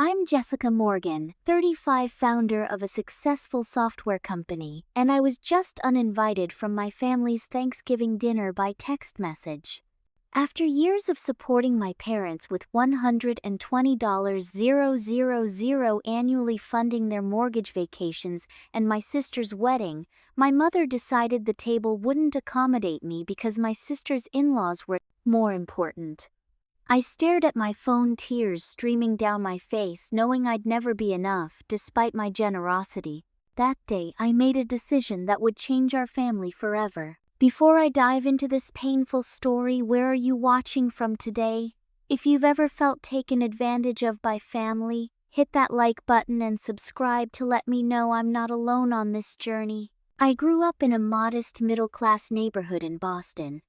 I'm Jessica Morgan, 35, founder of a successful software company, and I was just uninvited from my family's Thanksgiving dinner by text message. After years of supporting my parents with $120,000 annually funding their mortgage vacations and my sister's wedding, my mother decided the table wouldn't accommodate me because my sister's in-laws were more important. I stared at my phone, tears streaming down my face, knowing I'd never be enough, despite my generosity. That day, I made a decision that would change our family forever. Before I dive into this painful story, where are you watching from today? If you've ever felt taken advantage of by family, hit that like button and subscribe to let me know I'm not alone on this journey. I grew up in a modest middle-class neighborhood in Boston.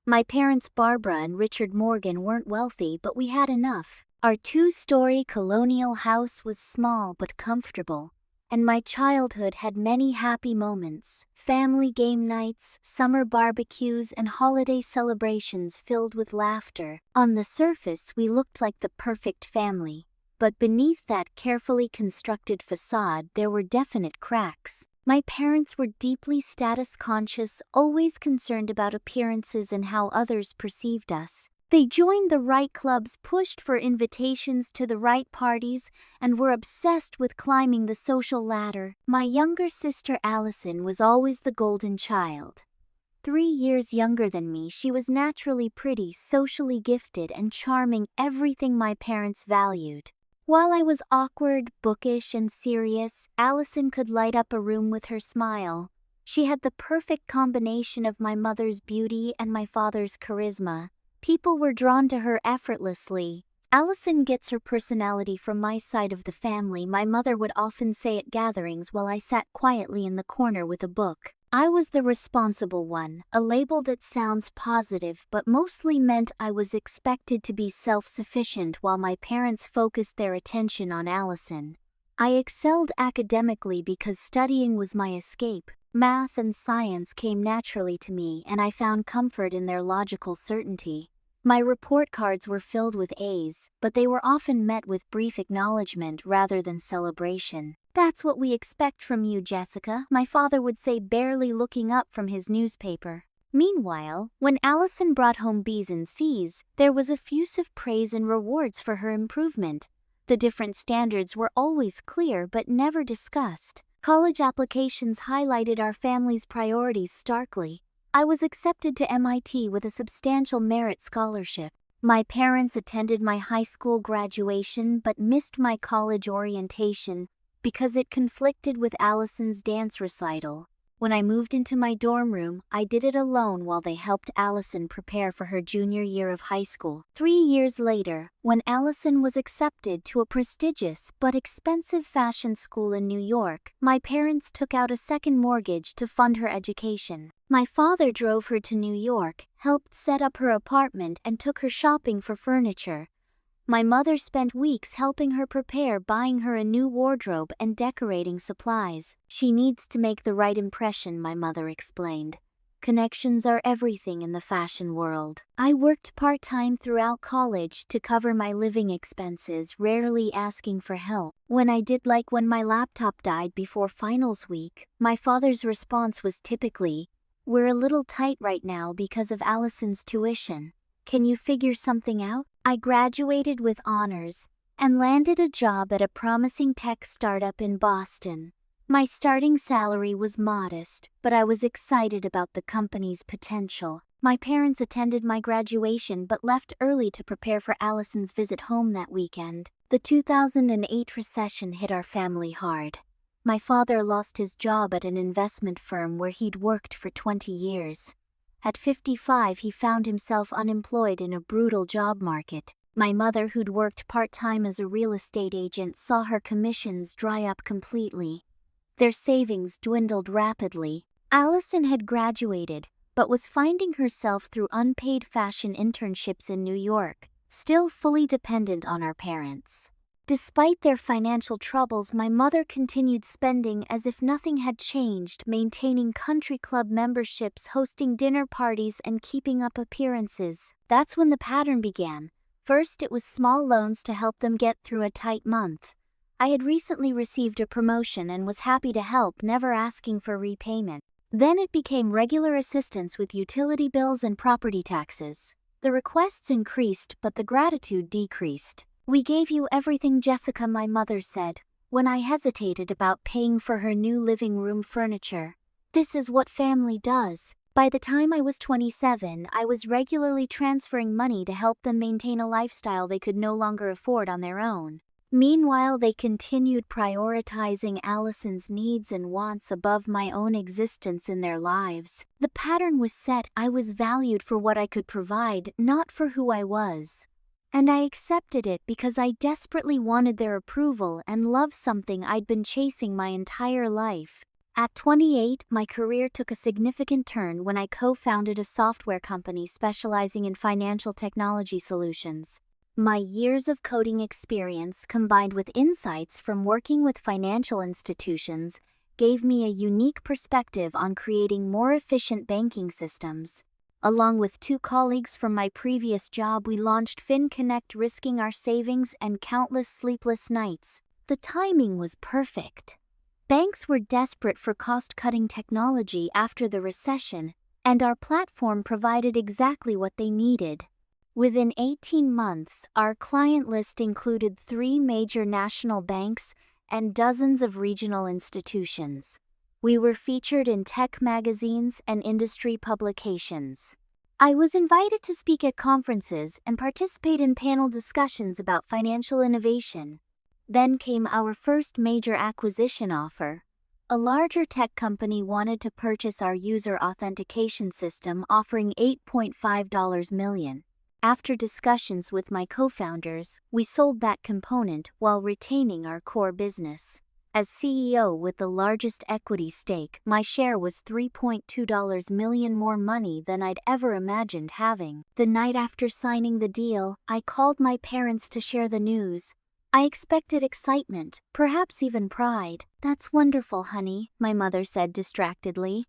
My parents Barbara and Richard Morgan weren't wealthy, but we had enough. Our two-story colonial house was small but comfortable, and my childhood had many happy moments. Family game nights, summer barbecues, and holiday celebrations filled with laughter. On the surface, we looked like the perfect family, but beneath that carefully constructed facade, there were definite cracks. My parents were deeply status-conscious, always concerned about appearances and how others perceived us. They joined the right clubs, pushed for invitations to the right parties, and were obsessed with climbing the social ladder. My younger sister Allison was always the golden child. 3 years younger than me, she was naturally pretty, socially gifted, and charming, everything my parents valued. While I was awkward, bookish, and serious, Allison could light up a room with her smile. She had the perfect combination of my mother's beauty and my father's charisma. People were drawn to her effortlessly. Allison gets her personality from my side of the family, my mother would often say at gatherings while I sat quietly in the corner with a book. I was the responsible one, a label that sounds positive but mostly meant I was expected to be self-sufficient while my parents focused their attention on Allison. I excelled academically because studying was my escape. Math and science came naturally to me, and I found comfort in their logical certainty. My report cards were filled with A's, but they were often met with brief acknowledgement rather than celebration. "That's what we expect from you, Jessica," my father would say, barely looking up from his newspaper. Meanwhile, when Allison brought home B's and C's, there was effusive praise and rewards for her improvement. The different standards were always clear but never discussed. College applications highlighted our family's priorities starkly. I was accepted to MIT with a substantial merit scholarship. My parents attended my high school graduation but missed my college orientation because it conflicted with Allison's dance recital. When I moved into my dorm room, I did it alone while they helped Allison prepare for her junior year of high school. 3 years later, when Allison was accepted to a prestigious but expensive fashion school in New York, my parents took out a second mortgage to fund her education. My father drove her to New York, helped set up her apartment, and took her shopping for furniture. My mother spent weeks helping her prepare, buying her a new wardrobe and decorating supplies. "She needs to make the right impression," my mother explained. "Connections are everything in the fashion world." I worked part-time throughout college to cover my living expenses, rarely asking for help. When I did, like when my laptop died before finals week, my father's response was typically, "We're a little tight right now because of Allison's tuition. Can you figure something out?" I graduated with honors and landed a job at a promising tech startup in Boston. My starting salary was modest, but I was excited about the company's potential. My parents attended my graduation but left early to prepare for Allison's visit home that weekend. The 2008 recession hit our family hard. My father lost his job at an investment firm where he'd worked for 20 years. At 55, he found himself unemployed in a brutal job market. My mother, who'd worked part-time as a real estate agent, saw her commissions dry up completely. Their savings dwindled rapidly. Allison had graduated, but was finding herself through unpaid fashion internships in New York, still fully dependent on our parents. Despite their financial troubles, my mother continued spending as if nothing had changed, maintaining country club memberships, hosting dinner parties, and keeping up appearances. That's when the pattern began. First, it was small loans to help them get through a tight month. I had recently received a promotion and was happy to help, never asking for repayment. Then it became regular assistance with utility bills and property taxes. The requests increased, but the gratitude decreased. "We gave you everything, Jessica," my mother said, when I hesitated about paying for her new living room furniture. "This is what family does." By the time I was 27, I was regularly transferring money to help them maintain a lifestyle they could no longer afford on their own. Meanwhile, they continued prioritizing Allison's needs and wants above my own existence in their lives. The pattern was set. I was valued for what I could provide, not for who I was. And I accepted it because I desperately wanted their approval and love, something I'd been chasing my entire life. At 28, my career took a significant turn when I co-founded a software company specializing in financial technology solutions. My years of coding experience, combined with insights from working with financial institutions, gave me a unique perspective on creating more efficient banking systems. Along with 2 colleagues from my previous job, we launched FinConnect, risking our savings and countless sleepless nights. The timing was perfect. Banks were desperate for cost-cutting technology after the recession, and our platform provided exactly what they needed. Within 18 months, our client list included 3 major national banks and dozens of regional institutions. We were featured in tech magazines and industry publications. I was invited to speak at conferences and participate in panel discussions about financial innovation. Then came our first major acquisition offer. A larger tech company wanted to purchase our user authentication system, offering $8.5 million. After discussions with my co-founders, we sold that component while retaining our core business. As CEO with the largest equity stake, my share was $3.2 million, more money than I'd ever imagined having. The night after signing the deal, I called my parents to share the news. I expected excitement, perhaps even pride. "That's wonderful, honey," my mother said distractedly.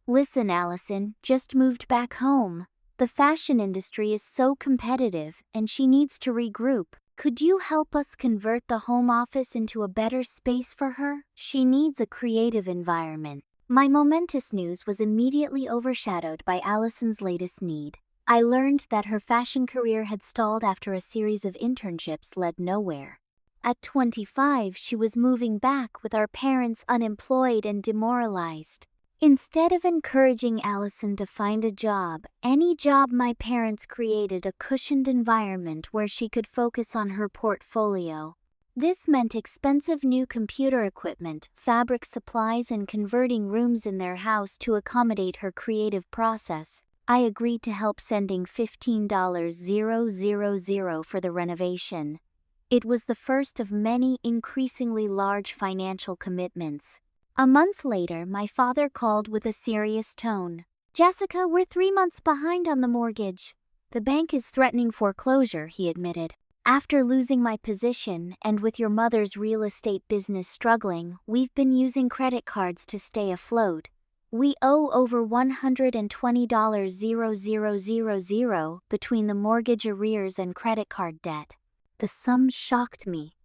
"Listen, Allison just moved back home. The fashion industry is so competitive, and she needs to regroup. Could you help us convert the home office into a better space for her? She needs a creative environment." My momentous news was immediately overshadowed by Allison's latest need. I learned that her fashion career had stalled after a series of internships led nowhere. At 25, she was moving back with our parents unemployed and demoralized. Instead of encouraging Allison to find a job, any job, my parents created a cushioned environment where she could focus on her portfolio. This meant expensive new computer equipment, fabric supplies, and converting rooms in their house to accommodate her creative process. I agreed to help, sending $15,000 for the renovation. It was the first of many increasingly large financial commitments. A month later, my father called with a serious tone. "Jessica, we're 3 months behind on the mortgage." "The bank is threatening foreclosure," he admitted. "After losing my position, and with your mother's real estate business struggling, we've been using credit cards to stay afloat. We owe over $120,000 between the mortgage arrears and credit card debt." The sum shocked me.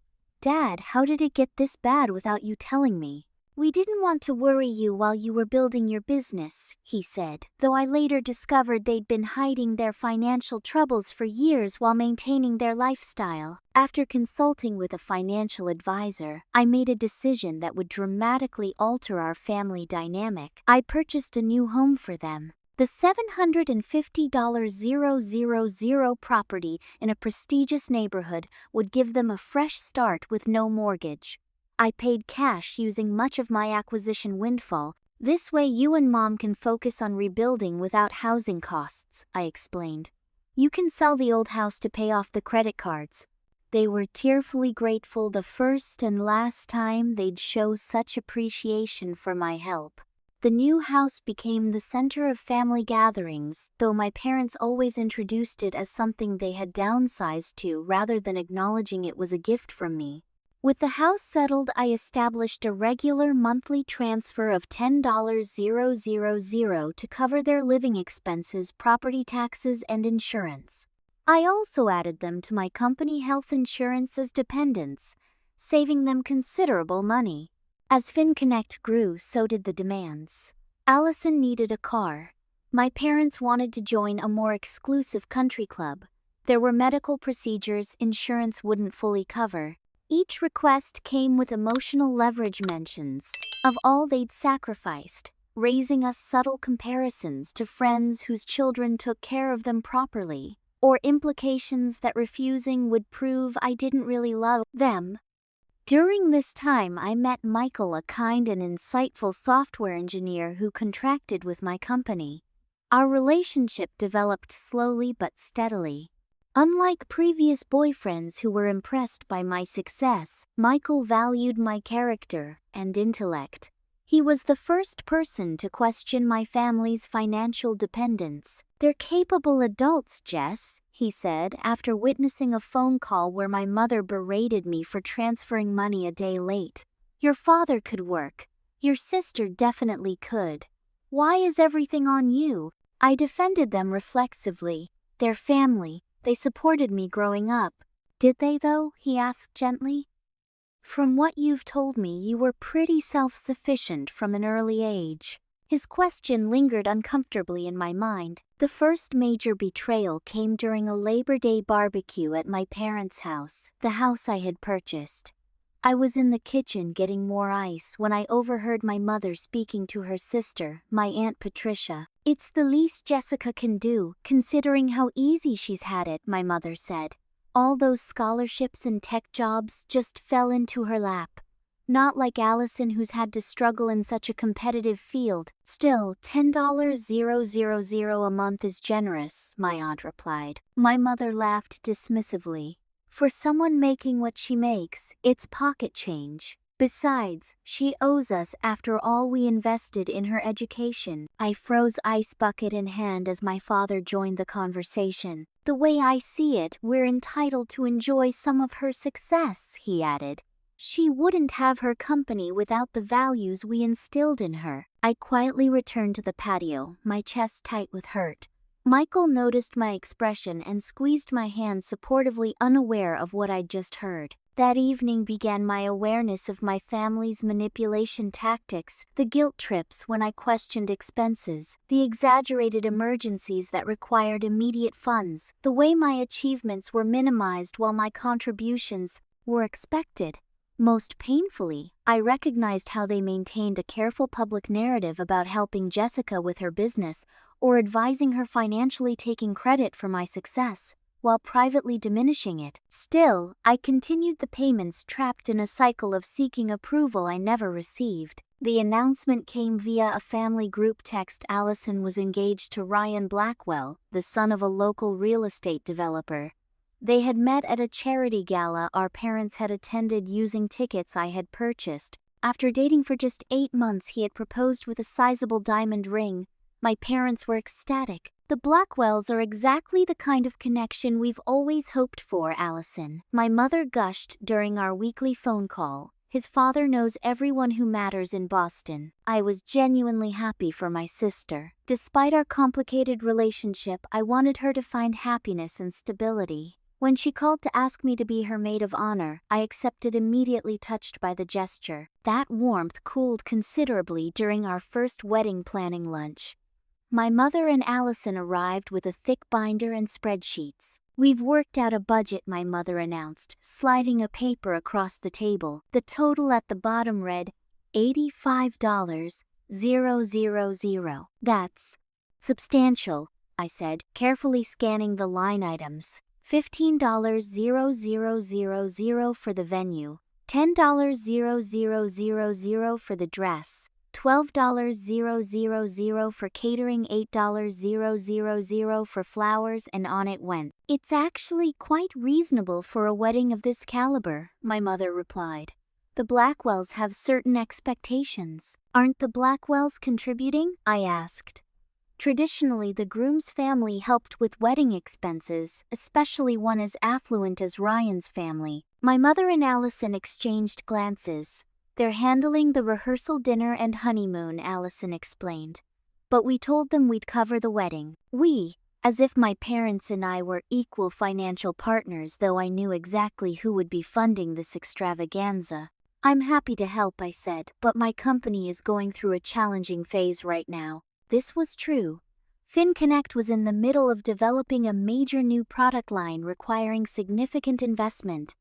"Dad, how did it get this bad without you telling me?" "We didn't want to worry you while you were building your business," he said, though I later discovered they'd been hiding their financial troubles for years while maintaining their lifestyle. After consulting with a financial advisor, I made a decision that would dramatically alter our family dynamic. I purchased a new home for them. The $750,000 property in a prestigious neighborhood would give them a fresh start with no mortgage. I paid cash using much of my acquisition windfall. "This way you and Mom can focus on rebuilding without housing costs," I explained. "You can sell the old house to pay off the credit cards." They were tearfully grateful, the first and last time they'd show such appreciation for my help. The new house became the center of family gatherings, though my parents always introduced it as something they had downsized to rather than acknowledging it was a gift from me. With the house settled, I established a regular monthly transfer of $10,000 to cover their living expenses, property taxes, and insurance. I also added them to my company health insurance as dependents, saving them considerable money. As FinConnect grew, so did the demands. Allison needed a car. My parents wanted to join a more exclusive country club. There were medical procedures insurance wouldn't fully cover. Each request came with emotional leverage mentions of all they'd sacrificed, raising us subtle comparisons to friends whose children took care of them properly, or implications that refusing would prove I didn't really love them. During this time, I met Michael, a kind and insightful software engineer who contracted with my company. Our relationship developed slowly but steadily. Unlike previous boyfriends who were impressed by my success, Michael valued my character and intellect. He was the first person to question my family's financial dependence. "They're capable adults, Jess," he said after witnessing a phone call where my mother berated me for transferring money a day late. "Your father could work. Your sister definitely could. Why is everything on you?" I defended them reflexively. "Their family. They supported me growing up." "Did they though?" he asked gently. "From what you've told me, you were pretty self-sufficient from an early age." His question lingered uncomfortably in my mind. The first major betrayal came during a Labor Day barbecue at my parents' house, the house I had purchased. I was in the kitchen getting more ice when I overheard my mother speaking to her sister, my Aunt Patricia. "It's the least Jessica can do, considering how easy she's had it," my mother said. "All those scholarships and tech jobs just fell into her lap. Not like Allison, who's had to struggle in such a competitive field." "Still, $10,000 a month is generous," my aunt replied. My mother laughed dismissively. "For someone making what she makes, it's pocket change. Besides, she owes us after all we invested in her education." I froze, ice bucket in hand, as my father joined the conversation. "The way I see it, we're entitled to enjoy some of her success," he added. "She wouldn't have her company without the values we instilled in her." I quietly returned to the patio, my chest tight with hurt. Michael noticed my expression and squeezed my hand supportively, unaware of what I'd just heard. That evening began my awareness of my family's manipulation tactics, the guilt trips when I questioned expenses, the exaggerated emergencies that required immediate funds, the way my achievements were minimized while my contributions were expected. Most painfully, I recognized how they maintained a careful public narrative about helping Jessica with her business or advising her financially, taking credit for my success, while privately diminishing it. Still, I continued the payments, trapped in a cycle of seeking approval I never received. The announcement came via a family group text. Allison was engaged to Ryan Blackwell, the son of a local real estate developer. They had met at a charity gala our parents had attended using tickets I had purchased. After dating for just 8 months, he had proposed with a sizable diamond ring. My parents were ecstatic. "The Blackwells are exactly the kind of connection we've always hoped for, Allison," my mother gushed during our weekly phone call. "His father knows everyone who matters in Boston." I was genuinely happy for my sister. Despite our complicated relationship, I wanted her to find happiness and stability. When she called to ask me to be her maid of honor, I accepted, immediately touched by the gesture. That warmth cooled considerably during our first wedding planning lunch. My mother and Allison arrived with a thick binder and spreadsheets. "We've worked out a budget," my mother announced, sliding a paper across the table. The total at the bottom read $85,000. "That's substantial," I said, carefully scanning the line items. $15,000 for the venue, $10,000 for the dress, $12,000 for catering, $8,000 for flowers, and on it went. "It's actually quite reasonable for a wedding of this caliber," my mother replied. "The Blackwells have certain expectations." "Aren't the Blackwells contributing?" I asked. Traditionally, the groom's family helped with wedding expenses, especially one as affluent as Ryan's family. My mother and Allison exchanged glances. "They're handling the rehearsal, dinner, and honeymoon," Allison explained. "But we told them we'd cover the wedding." "We?" as if my parents and I were equal financial partners, though I knew exactly who would be funding this extravaganza. "I'm happy to help," I said, "but my company is going through a challenging phase right now." This was true. FinConnect was in the middle of developing a major new product line requiring significant investment.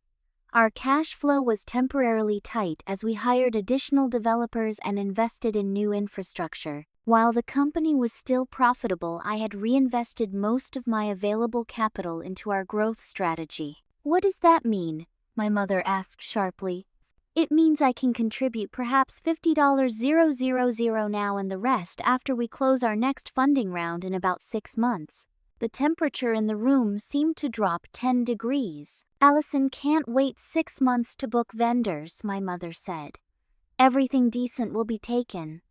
Our cash flow was temporarily tight as we hired additional developers and invested in new infrastructure. While the company was still profitable, I had reinvested most of my available capital into our growth strategy. "What does that mean?" my mother asked sharply. "It means I can contribute perhaps $50,000 now and the rest after we close our next funding round in about 6 months. The temperature in the room seemed to drop 10 degrees. "Allison can't wait 6 months to book vendors," my mother said. "Everything decent will be taken.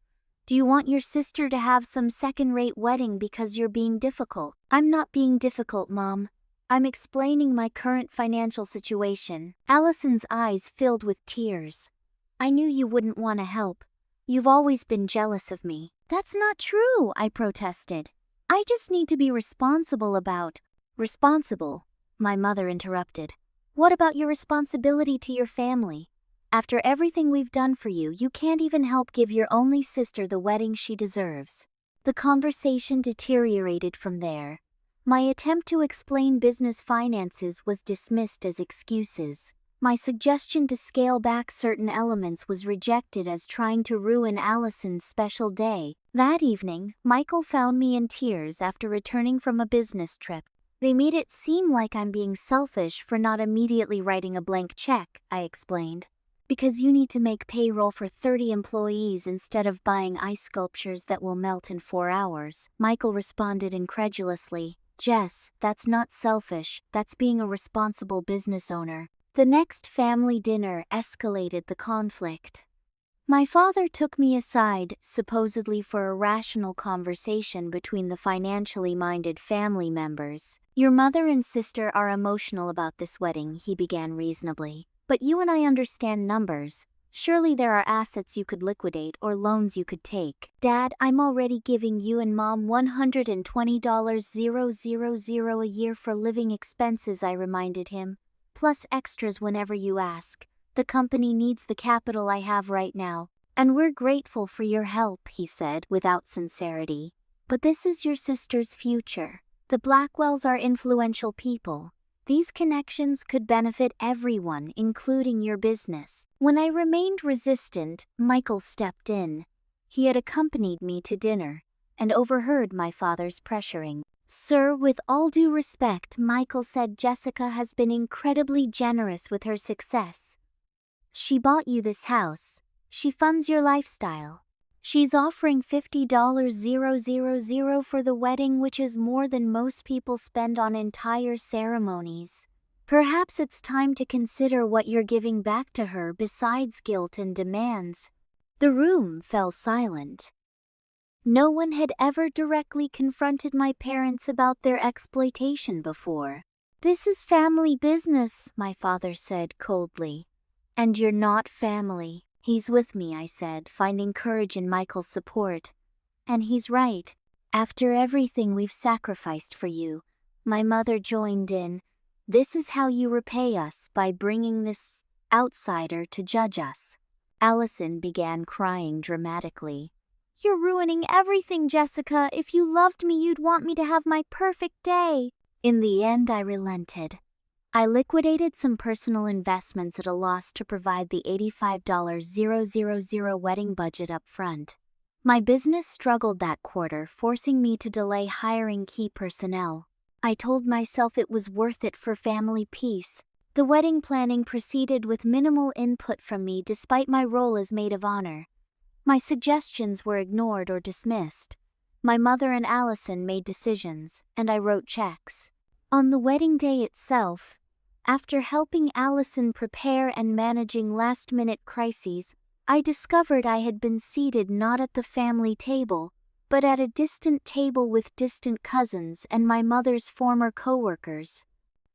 Do you want your sister to have some second-rate wedding because you're being difficult?" "I'm not being difficult, Mom. I'm explaining my current financial situation." Allison's eyes filled with tears. "I knew you wouldn't want to help. You've always been jealous of me." "That's not true," I protested. "I just need to be responsible about—" "Responsible?" my mother interrupted. "What about your responsibility to your family? After everything we've done for you, you can't even help give your only sister the wedding she deserves." The conversation deteriorated from there. My attempt to explain business finances was dismissed as excuses. My suggestion to scale back certain elements was rejected as trying to ruin Allison's special day. That evening, Michael found me in tears after returning from a business trip. "They made it seem like I'm being selfish for not immediately writing a blank check," I explained. "Because you need to make payroll for 30 employees instead of buying ice sculptures that will melt in 4 hours. Michael responded incredulously. "Jess, that's not selfish, that's being a responsible business owner." The next family dinner escalated the conflict. My father took me aside, supposedly for a rational conversation between the financially minded family members. "Your mother and sister are emotional about this wedding," he began reasonably. "But you and I understand numbers. Surely there are assets you could liquidate or loans you could take." "Dad, I'm already giving you and Mom $120,000 a year for living expenses," I reminded him. "Plus extras whenever you ask. The company needs the capital I have right now. And we're grateful for your help," he said without sincerity. "But this is your sister's future. The Blackwells are influential people. These connections could benefit everyone, including your business." When I remained resistant, Michael stepped in. He had accompanied me to dinner and overheard my father's pressuring. "Sir, with all due respect," Michael said, "Jessica has been incredibly generous with her success. She bought you this house. She funds your lifestyle. She's offering $50,000 for the wedding, which is more than most people spend on entire ceremonies. Perhaps it's time to consider what you're giving back to her besides guilt and demands." The room fell silent. No one had ever directly confronted my parents about their exploitation before. "This is family business," my father said coldly. "And you're not family." "He's with me," I said, finding courage in Michael's support. "And he's right. After everything we've sacrificed for you," my mother joined in. "This is how you repay us, by bringing this outsider to judge us." Allison began crying dramatically. "You're ruining everything, Jessica. If you loved me, you'd want me to have my perfect day." In the end, I relented. I liquidated some personal investments at a loss to provide the $85,000 wedding budget up front. My business struggled that quarter, forcing me to delay hiring key personnel. I told myself it was worth it for family peace. The wedding planning proceeded with minimal input from me despite my role as maid of honor. My suggestions were ignored or dismissed. My mother and Allison made decisions, and I wrote checks. On the wedding day itself, after helping Allison prepare and managing last-minute crises, I discovered I had been seated not at the family table, but at a distant table with distant cousins and my mother's former co-workers.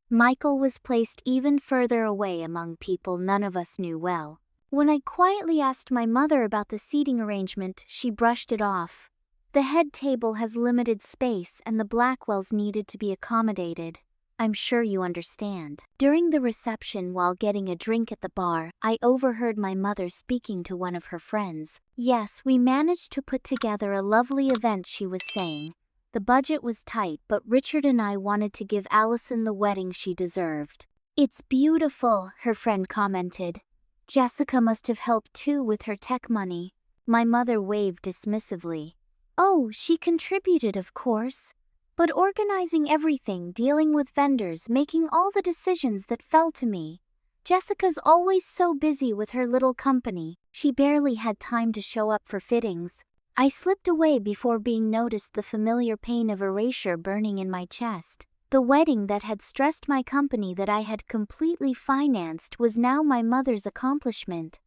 Michael was placed even further away among people none of us knew well. When I quietly asked my mother about the seating arrangement, she brushed it off. The head table has limited space and the Blackwells needed to be accommodated. I'm sure you understand. During the reception while getting a drink at the bar, I overheard my mother speaking to one of her friends. Yes, we managed to put together a lovely event, she was saying. The budget was tight, but Richard and I wanted to give Allison the wedding she deserved. It's beautiful, her friend commented. Jessica must have helped too with her tech money. My mother waved dismissively. Oh, she contributed, of course. But organizing everything, dealing with vendors, making all the decisions that fell to me. Jessica's always so busy with her little company, she barely had time to show up for fittings. I slipped away before being noticed the familiar pain of erasure burning in my chest. The wedding that had stressed my company that I had completely financed was now my mother's accomplishment.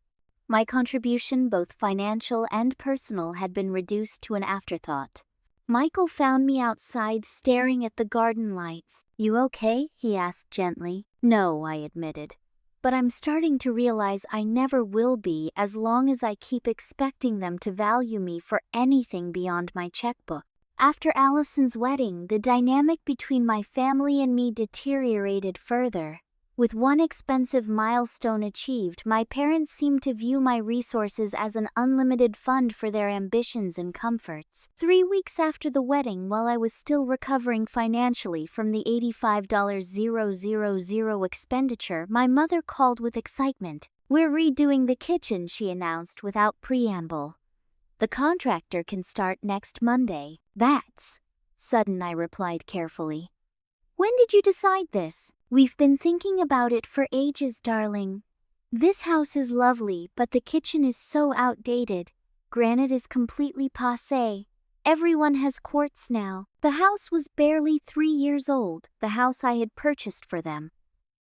My contribution, both financial and personal, had been reduced to an afterthought. Michael found me outside staring at the garden lights. You okay? He asked gently. No, I admitted. But I'm starting to realize I never will be as long as I keep expecting them to value me for anything beyond my checkbook. After Allison's wedding, the dynamic between my family and me deteriorated further. With one expensive milestone achieved, my parents seemed to view my resources as an unlimited fund for their ambitions and comforts. 3 weeks after the wedding, while I was still recovering financially from the $85,000 expenditure, my mother called with excitement. We're redoing the kitchen, she announced without preamble. The contractor can start next Monday. That's sudden, I replied carefully. When did you decide this? We've been thinking about it for ages, darling. This house is lovely, but the kitchen is so outdated. Granite is completely passé. Everyone has quartz now. The house was barely 3 years old, the house I had purchased for them.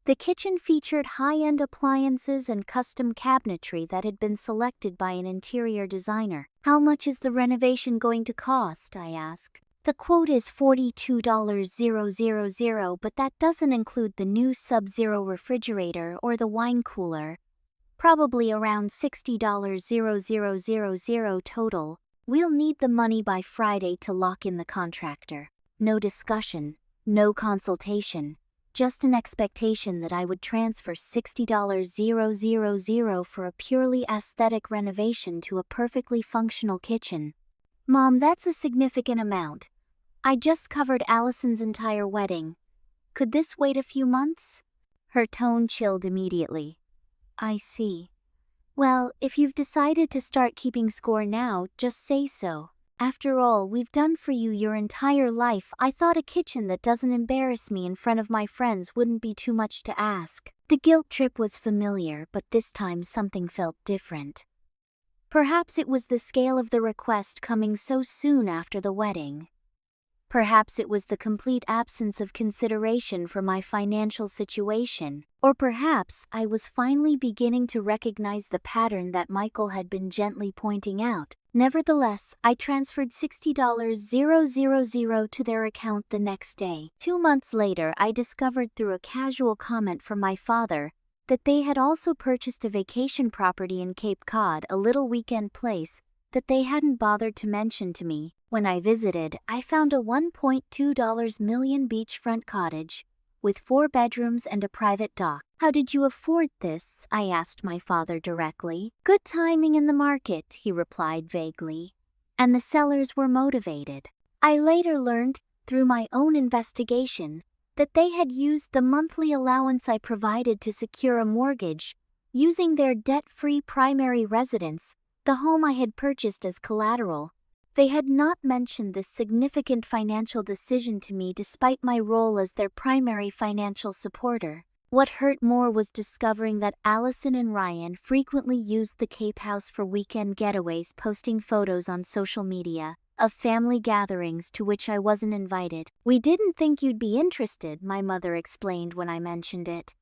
The kitchen featured high-end appliances and custom cabinetry that had been selected by an interior designer. How much is the renovation going to cost? I asked. The quote is $42,000, but that doesn't include the new Sub-Zero refrigerator or the wine cooler. Probably around $60,000 total. We'll need the money by Friday to lock in the contractor. No discussion, no consultation, just an expectation that I would transfer $60,000 for a purely aesthetic renovation to a perfectly functional kitchen. Mom, that's a significant amount. I just covered Allison's entire wedding. Could this wait a few months? Her tone chilled immediately. I see. Well, if you've decided to start keeping score now, just say so. After all we've done for you your entire life, I thought a kitchen that doesn't embarrass me in front of my friends wouldn't be too much to ask. The guilt trip was familiar, but this time something felt different. Perhaps it was the scale of the request coming so soon after the wedding. Perhaps it was the complete absence of consideration for my financial situation, or perhaps I was finally beginning to recognize the pattern that Michael had been gently pointing out. Nevertheless, I transferred $60,000 to their account the next day. 2 months later, I discovered through a casual comment from my father that they had also purchased a vacation property in Cape Cod, a little weekend place that they hadn't bothered to mention to me. When I visited, I found a $1.2 million beachfront cottage with 4 bedrooms and a private dock. How did you afford this? I asked my father directly. Good timing in the market, he replied vaguely. And the sellers were motivated. I later learned, through my own investigation, that they had used the monthly allowance I provided to secure a mortgage, using their debt-free primary residence, the home I had purchased, as collateral. They had not mentioned this significant financial decision to me despite my role as their primary financial supporter. What hurt more was discovering that Allison and Ryan frequently used the Cape House for weekend getaways, posting photos on social media of family gatherings to which I wasn't invited. We didn't think you'd be interested, my mother explained when I mentioned it.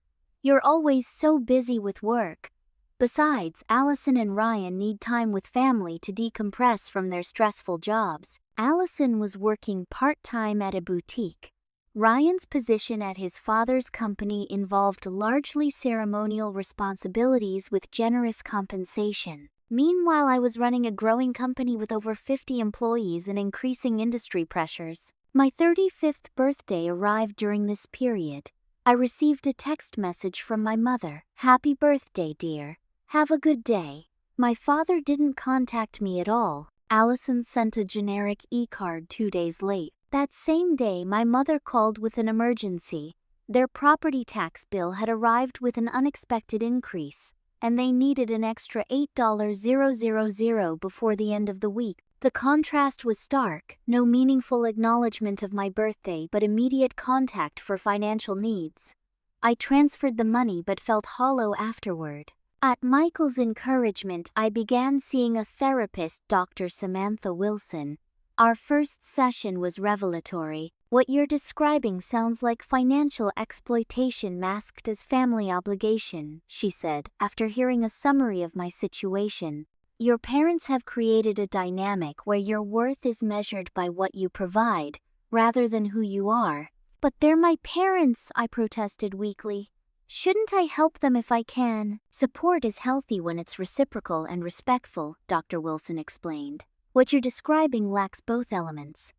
You're always so busy with work. Besides, Allison and Ryan need time with family to decompress from their stressful jobs. Allison was working part-time at a boutique. Ryan's position at his father's company involved largely ceremonial responsibilities with generous compensation. Meanwhile, I was running a growing company with over 50 employees and increasing industry pressures. My 35th birthday arrived during this period. I received a text message from my mother. "Happy birthday, dear. Have a good day." My father didn't contact me at all. Allison sent a generic e-card 2 days late. That same day, my mother called with an emergency. Their property tax bill had arrived with an unexpected increase, and they needed an extra $8,000 before the end of the week. The contrast was stark, no meaningful acknowledgement of my birthday but immediate contact for financial needs. I transferred the money but felt hollow afterward. At Michael's encouragement, I began seeing a therapist, Dr. Samantha Wilson. Our first session was revelatory. "What you're describing sounds like financial exploitation masked as family obligation," she said, after hearing a summary of my situation. "Your parents have created a dynamic where your worth is measured by what you provide, rather than who you are." "But they're my parents," I protested weakly. "Shouldn't I help them if I can?" "Support is healthy when it's reciprocal and respectful," Dr. Wilson explained. "What you're describing lacks both elements.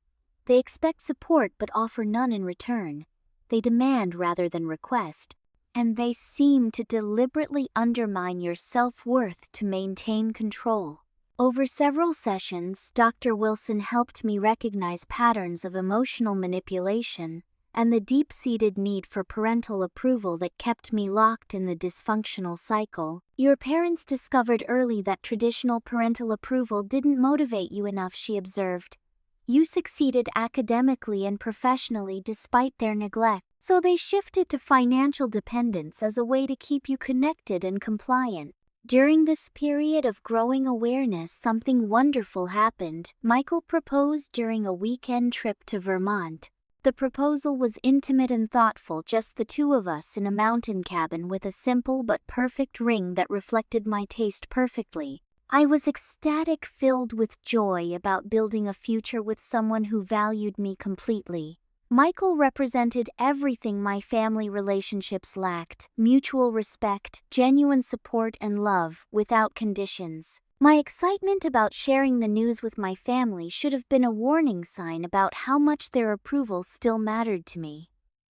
They expect support but offer none in return. They demand rather than request. And they seem to deliberately undermine your self-worth to maintain control." Over several sessions, Dr. Wilson helped me recognize patterns of emotional manipulation and the deep-seated need for parental approval that kept me locked in the dysfunctional cycle. "Your parents discovered early that traditional parental approval didn't motivate you enough," she observed. "You succeeded academically and professionally despite their neglect, so they shifted to financial dependence as a way to keep you connected and compliant." During this period of growing awareness, something wonderful happened. Michael proposed during a weekend trip to Vermont. The proposal was intimate and thoughtful, just the two of us in a mountain cabin with a simple but perfect ring that reflected my taste perfectly. I was ecstatic, filled with joy about building a future with someone who valued me completely. Michael represented everything my family relationships lacked: mutual respect, genuine support, and love, without conditions. My excitement about sharing the news with my family should have been a warning sign about how much their approval still mattered to me.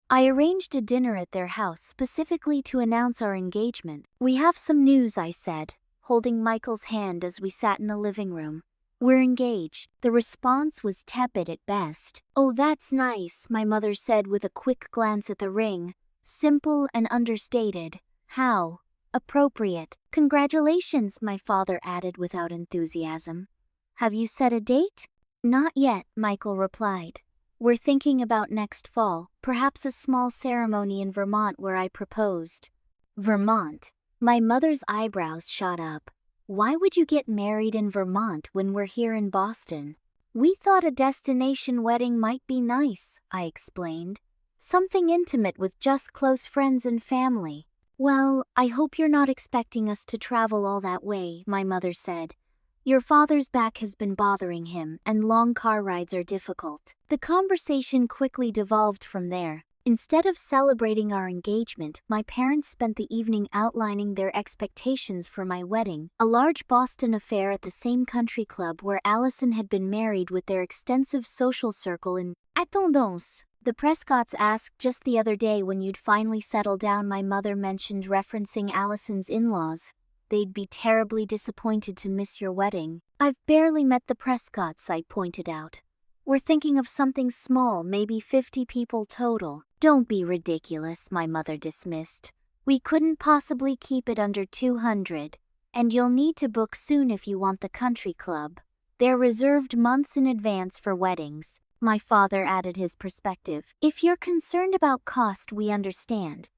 I arranged a dinner at their house specifically to announce our engagement. "We have some news," I said, holding Michael's hand as we sat in the living room. "We're engaged." The response was tepid at best. "Oh, that's nice," my mother said with a quick glance at the ring. "Simple and understated. How appropriate." "Congratulations," my father added without enthusiasm. "Have you set a date?" "Not yet," Michael replied. "We're thinking about next fall, perhaps a small ceremony in Vermont where I proposed." Vermont. My mother's eyebrows shot up. "Why would you get married in Vermont when we're here in Boston?" "We thought a destination wedding might be nice," I explained. "Something intimate with just close friends and family." "Well, I hope you're not expecting us to travel all that way," my mother said. "Your father's back has been bothering him, and long car rides are difficult." The conversation quickly devolved from there. Instead of celebrating our engagement, my parents spent the evening outlining their expectations for my wedding, a large Boston affair at the same country club where Allison had been married, with their extensive social circle in attendance. "The Prescotts asked just the other day when you'd finally settle down," my mother mentioned, referencing Allison's in-laws. "They'd be terribly disappointed to miss your wedding." "I've barely met the Prescotts," I pointed out. "We're thinking of something small, maybe 50 people total." "Don't be ridiculous," my mother dismissed. "We couldn't possibly keep it under 200. And you'll need to book soon if you want the country club. They're reserved months in advance for weddings." My father added his perspective. "If you're concerned about cost, we understand.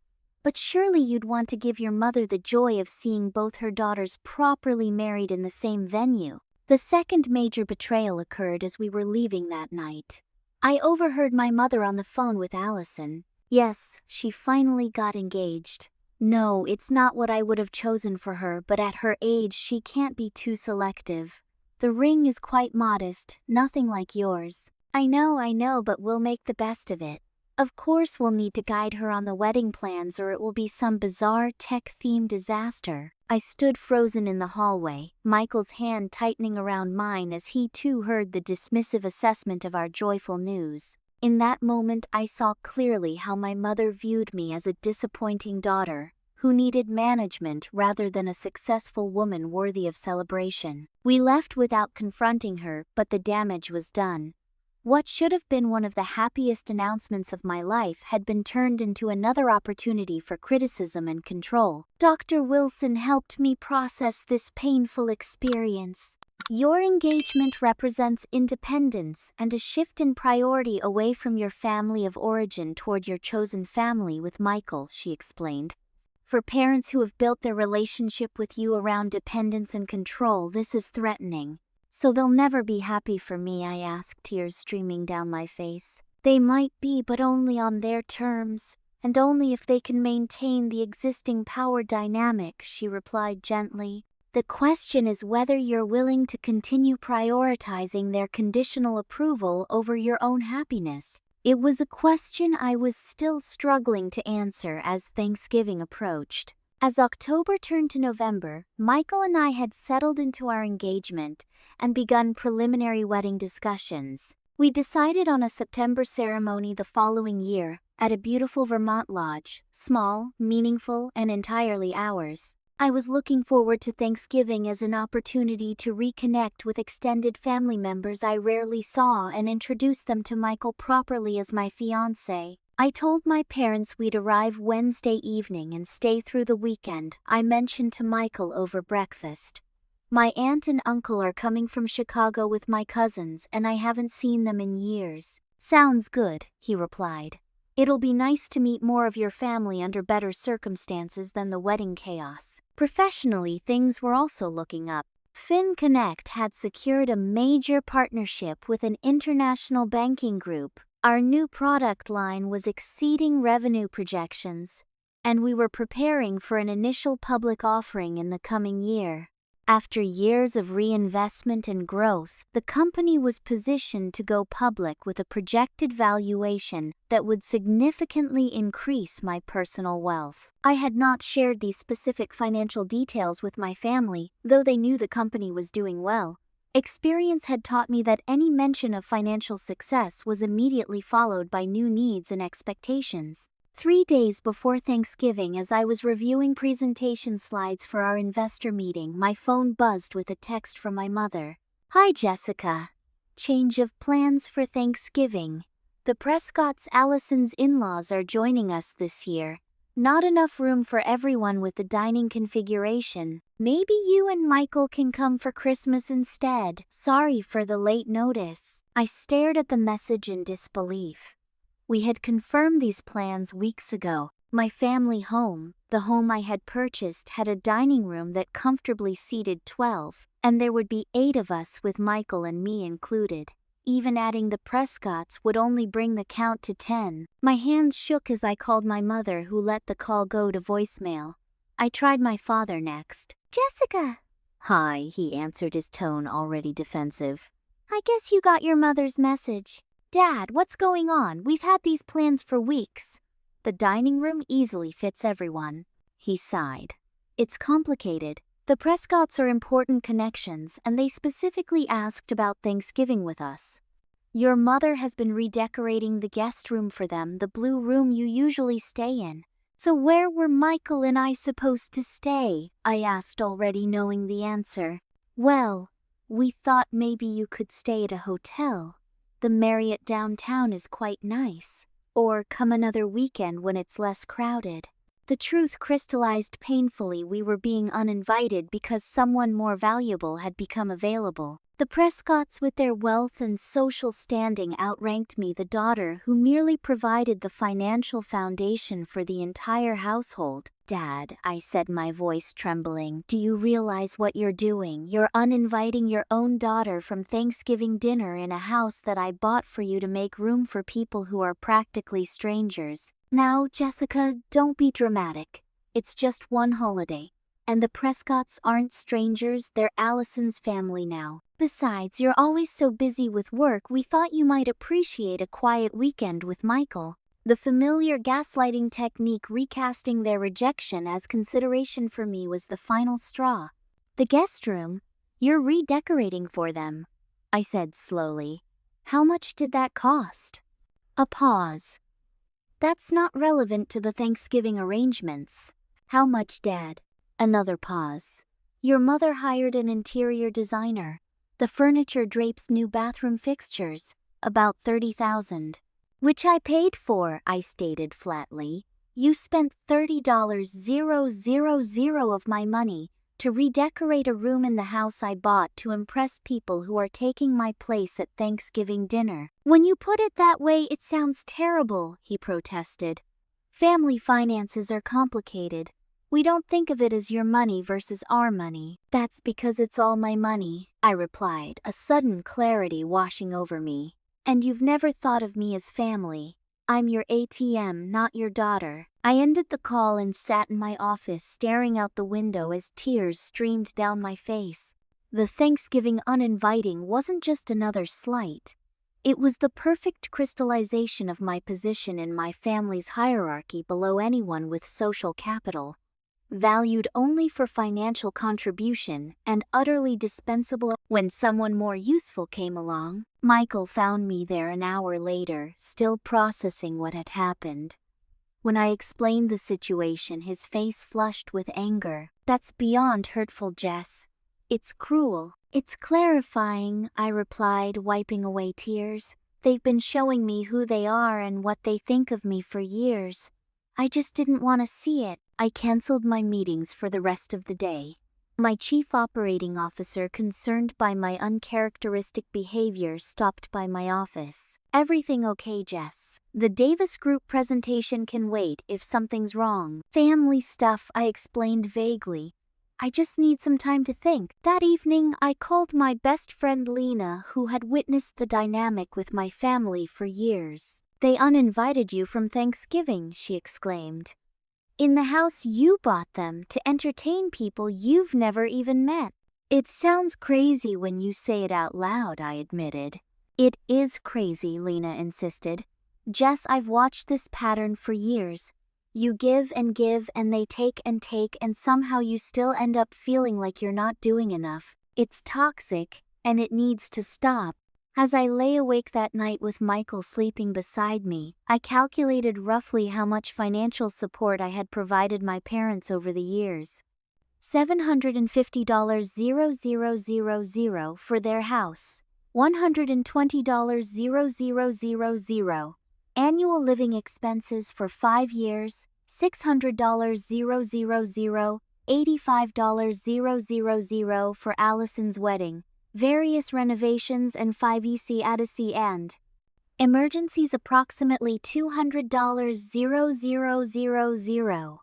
But surely you'd want to give your mother the joy of seeing both her daughters properly married in the same venue." The second major betrayal occurred as we were leaving that night. I overheard my mother on the phone with Allison. "Yes, she finally got engaged. No, it's not what I would have chosen for her, but at her age she can't be too selective. The ring is quite modest, nothing like yours." I know, but we'll make the best of it. Of course we'll need to guide her on the wedding plans, or it will be some bizarre tech-themed disaster." I stood frozen in the hallway, Michael's hand tightening around mine as he too heard the dismissive assessment of our joyful news. In that moment I saw clearly how my mother viewed me as a disappointing daughter, who needed management rather than a successful woman worthy of celebration. We left without confronting her, but the damage was done. What should have been one of the happiest announcements of my life had been turned into another opportunity for criticism and control. Dr. Wilson helped me process this painful experience. Your engagement represents independence and a shift in priority away from your family of origin toward your chosen family with Michael, she explained. For parents who have built their relationship with you around dependence and control, this is threatening. So they'll never be happy for me, I asked, tears streaming down my face. They might be, but only on their terms, and only if they can maintain the existing power dynamic, she replied gently. The question is whether you're willing to continue prioritizing their conditional approval over your own happiness. It was a question I was still struggling to answer as Thanksgiving approached. As October turned to November, Michael and I had settled into our engagement and begun preliminary wedding discussions. We decided on a September ceremony the following year at a beautiful Vermont lodge, small, meaningful, and entirely ours. I was looking forward to Thanksgiving as an opportunity to reconnect with extended family members I rarely saw and introduce them to Michael properly as my fiancé. I told my parents we'd arrive Wednesday evening and stay through the weekend, I mentioned to Michael over breakfast. My aunt and uncle are coming from Chicago with my cousins and I haven't seen them in years. Sounds good, he replied. It'll be nice to meet more of your family under better circumstances than the wedding chaos. Professionally, things were also looking up. FinConnect had secured a major partnership with an international banking group. Our new product line was exceeding revenue projections, and we were preparing for an initial public offering in the coming year. After years of reinvestment and growth, the company was positioned to go public with a projected valuation that would significantly increase my personal wealth. I had not shared these specific financial details with my family, though they knew the company was doing well. Experience had taught me that any mention of financial success was immediately followed by new needs and expectations. 3 days before Thanksgiving, as I was reviewing presentation slides for our investor meeting, my phone buzzed with a text from my mother. Hi Jessica. Change of plans for Thanksgiving. The Prescott's Allison's in-laws are joining us this year. Not enough room for everyone with the dining configuration. Maybe you and Michael can come for Christmas instead. Sorry for the late notice. I stared at the message in disbelief. We had confirmed these plans weeks ago. My family home, the home I had purchased, had a dining room that comfortably seated 12, and there would be 8 of us with Michael and me included. Even adding the Prescotts would only bring the count to 10. My hands shook as I called my mother, who let the call go to voicemail. I tried my father next. Jessica! Hi, he answered, his tone already defensive. I guess you got your mother's message. Dad, what's going on? We've had these plans for weeks. The dining room easily fits everyone. He sighed. It's complicated. The Prescotts are important connections, and they specifically asked about Thanksgiving with us. Your mother has been redecorating the guest room for them, the blue room you usually stay in. So where were Michael and I supposed to stay? I asked, already knowing the answer. Well, we thought maybe you could stay at a hotel. The Marriott downtown is quite nice. Or come another weekend when it's less crowded. The truth crystallized painfully. We were being uninvited because someone more valuable had become available. The Prescotts, with their wealth and social standing, outranked me, the daughter who merely provided the financial foundation for the entire household. Dad, I said, my voice trembling, do you realize what you're doing? You're uninviting your own daughter from Thanksgiving dinner in a house that I bought for you to make room for people who are practically strangers. Now, Jessica, don't be dramatic. It's just one holiday. And the Prescotts aren't strangers, they're Allison's family now. Besides, you're always so busy with work, we thought you might appreciate a quiet weekend with Michael. The familiar gaslighting technique recasting their rejection as consideration for me was the final straw. The guest room? You're redecorating for them, I said slowly. How much did that cost? A pause. That's not relevant to the Thanksgiving arrangements. How much, Dad? Another pause. Your mother hired an interior designer. The furniture drapes new bathroom fixtures. About $30,000. Which I paid for, I stated flatly. You spent $30,000 of my money to redecorate a room in the house I bought to impress people who are taking my place at Thanksgiving dinner. When you put it that way, it sounds terrible, he protested. Family finances are complicated. We don't think of it as your money versus our money. That's because it's all my money, I replied, a sudden clarity washing over me. And you've never thought of me as family. I'm your ATM, not your daughter. I ended the call and sat in my office staring out the window as tears streamed down my face. The Thanksgiving uninviting wasn't just another slight. It was the perfect crystallization of my position in my family's hierarchy below anyone with social capital. Valued only for financial contribution and utterly dispensable when someone more useful came along. Michael found me there an hour later, still processing what had happened. When I explained the situation, his face flushed with anger. That's beyond hurtful, Jess. It's cruel. It's clarifying, I replied, wiping away tears. They've been showing me who they are and what they think of me for years. I just didn't want to see it. I canceled my meetings for the rest of the day. My chief operating officer, concerned by my uncharacteristic behavior, stopped by my office. Everything okay, Jess? The Davis Group presentation can wait if something's wrong. Family stuff, I explained vaguely. I just need some time to think. That evening, I called my best friend Lena, who had witnessed the dynamic with my family for years. They uninvited you from Thanksgiving, she exclaimed. In the house you bought them to entertain people you've never even met. It sounds crazy when you say it out loud, I admitted. It is crazy, Lena insisted. Jess, I've watched this pattern for years. You give and they take, and somehow you still end up feeling like you're not doing enough. It's toxic, and it needs to stop. As I lay awake that night with Michael sleeping beside me, I calculated roughly how much financial support I had provided my parents over the years. $750,000 for their house. $120,000. Annual living expenses for 5 years. $600,000. $85,000 for Allison's wedding. Various renovations and 5 EC and emergencies approximately $200,000.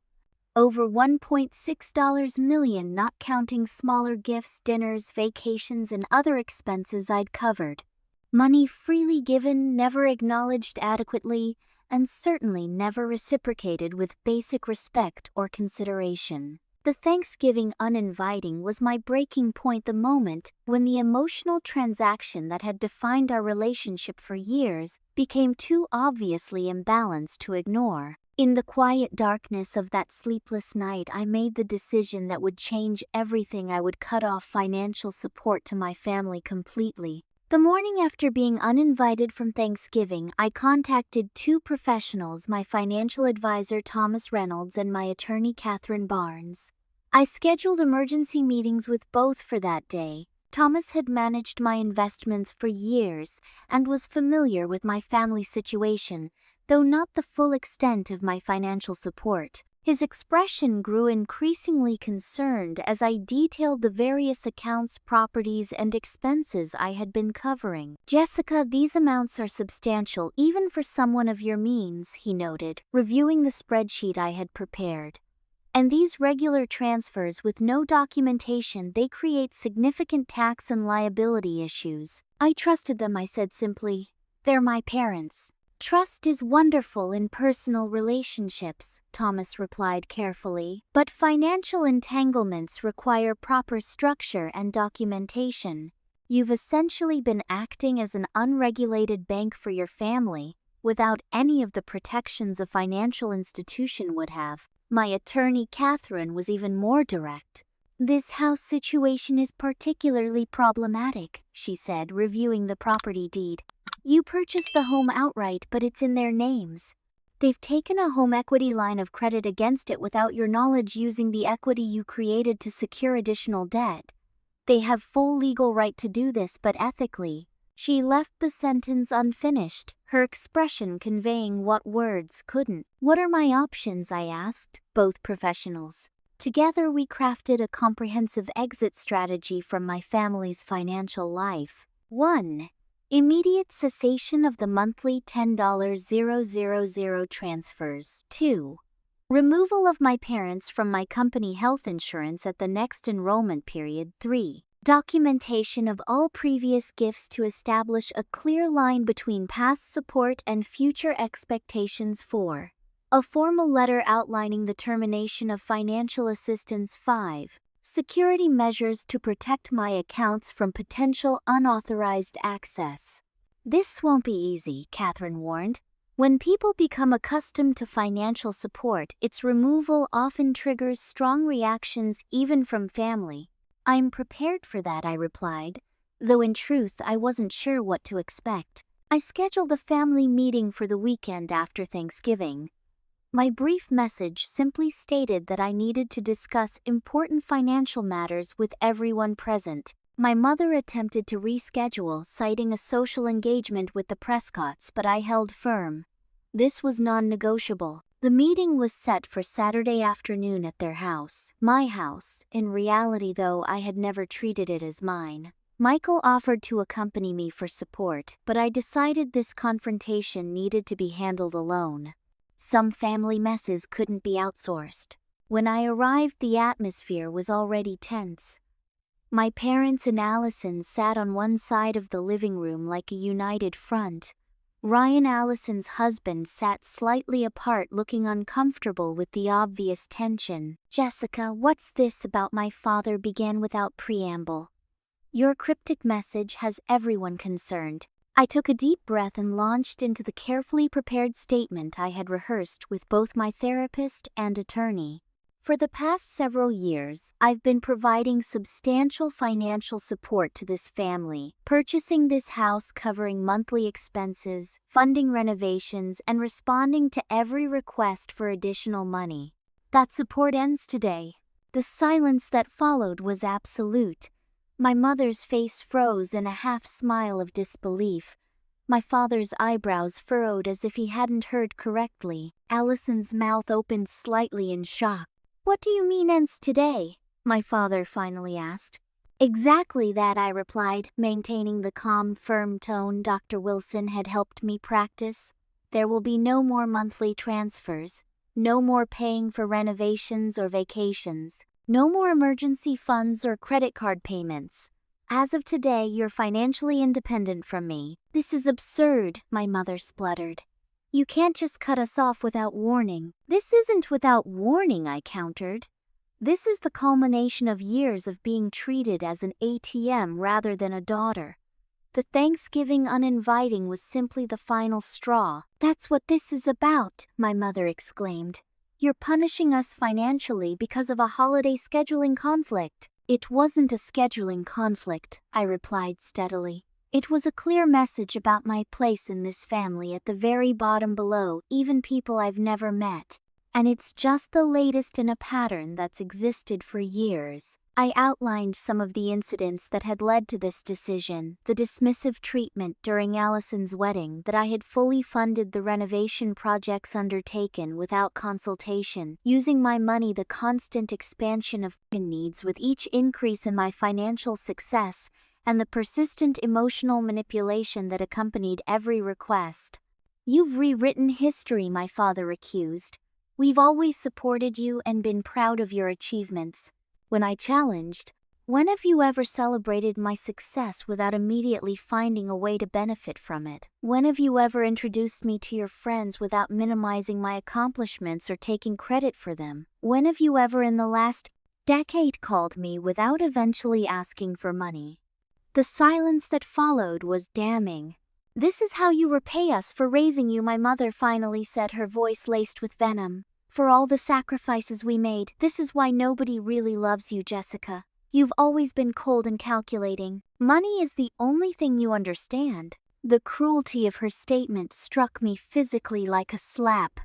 Over $1.6 million, not counting smaller gifts, dinners, vacations, and other expenses I'd covered. Money freely given, never acknowledged adequately, and certainly never reciprocated with basic respect or consideration. The Thanksgiving uninviting was my breaking point, the moment when the emotional transaction that had defined our relationship for years became too obviously imbalanced to ignore. In the quiet darkness of that sleepless night, I made the decision that would change everything. I would cut off financial support to my family completely. The morning after being uninvited from Thanksgiving, I contacted two professionals, my financial advisor Thomas Reynolds and my attorney Catherine Barnes. I scheduled emergency meetings with both for that day. Thomas had managed my investments for years and was familiar with my family situation, though not the full extent of my financial support. His expression grew increasingly concerned as I detailed the various accounts, properties, and expenses I had been covering. Jessica, these amounts are substantial even for someone of your means, he noted, reviewing the spreadsheet I had prepared. And these regular transfers with no documentation, they create significant tax and liability issues. I trusted them, I said simply. They're my parents. Trust is wonderful in personal relationships, Thomas replied carefully, but financial entanglements require proper structure and documentation. You've essentially been acting as an unregulated bank for your family, without any of the protections a financial institution would have. My attorney, Catherine, was even more direct. "This house situation is particularly problematic," she said, reviewing the property deed. "You purchased the home outright, but it's in their names. They've taken a home equity line of credit against it without your knowledge, using the equity you created to secure additional debt. They have full legal right to do this, but ethically..." She left the sentence unfinished, her expression conveying what words couldn't. "What are my options?" I asked, both professionals. Together we crafted a comprehensive exit strategy from my family's financial life. 1. Immediate cessation of the monthly $10,000 transfers. 2. Removal of my parents from my company health insurance at the next enrollment period. 3. Documentation of all previous gifts to establish a clear line between past support and future expectations. 4. A formal letter outlining the termination of financial assistance. 5. Security measures to protect my accounts from potential unauthorized access. "This won't be easy," Catherine warned. "When people become accustomed to financial support, its removal often triggers strong reactions, even from family." "I'm prepared for that," I replied, though in truth I wasn't sure what to expect. I scheduled a family meeting for the weekend after Thanksgiving. My brief message simply stated that I needed to discuss important financial matters with everyone present. My mother attempted to reschedule, citing a social engagement with the Prescotts, but I held firm. This was non-negotiable. The meeting was set for Saturday afternoon at their house, my house. In reality, though, I had never treated it as mine. Michael offered to accompany me for support, but I decided this confrontation needed to be handled alone. Some family messes couldn't be outsourced. When I arrived, the atmosphere was already tense. My parents and Allison sat on one side of the living room like a united front. Ryan, Allison's husband, sat slightly apart, looking uncomfortable with the obvious tension. "Jessica, what's this about my father?" began without preamble. "Your cryptic message has everyone concerned." I took a deep breath and launched into the carefully prepared statement I had rehearsed with both my therapist and attorney. "For the past several years, I've been providing substantial financial support to this family, purchasing this house, covering monthly expenses, funding renovations, and responding to every request for additional money. That support ends today." The silence that followed was absolute. My mother's face froze in a half-smile of disbelief. My father's eyebrows furrowed as if he hadn't heard correctly. Allison's mouth opened slightly in shock. "What do you mean, ends today?" my father finally asked. "Exactly that," I replied, maintaining the calm, firm tone Dr. Wilson had helped me practice. "There will be no more monthly transfers, no more paying for renovations or vacations, no more emergency funds or credit card payments. As of today, you're financially independent from me." "This is absurd," my mother spluttered. "You can't just cut us off without warning." "This isn't without warning," I countered. "This is the culmination of years of being treated as an ATM rather than a daughter. The Thanksgiving uninviting was simply the final straw." "That's what this is about," my mother exclaimed. "You're punishing us financially because of a holiday scheduling conflict." "It wasn't a scheduling conflict," I replied steadily. "It was a clear message about my place in this family, at the very bottom below, even people I've never met. And it's just the latest in a pattern that's existed for years." I outlined some of the incidents that had led to this decision: the dismissive treatment during Allison's wedding, that I had fully funded the renovation projects undertaken without consultation, using my money, the constant expansion of needs with each increase in my financial success, and the persistent emotional manipulation that accompanied every request. "You've rewritten history," my father accused. "We've always supported you and been proud of your achievements." When I challenged, "When have you ever celebrated my success without immediately finding a way to benefit from it? When have you ever introduced me to your friends without minimizing my accomplishments or taking credit for them? When have you ever in the last decade called me without eventually asking for money?" The silence that followed was damning. "This is how you repay us for raising you," my mother finally said, her voice laced with venom. "For all the sacrifices we made, this is why nobody really loves you, Jessica. You've always been cold and calculating. Money is the only thing you understand." The cruelty of her statement struck me physically like a slap.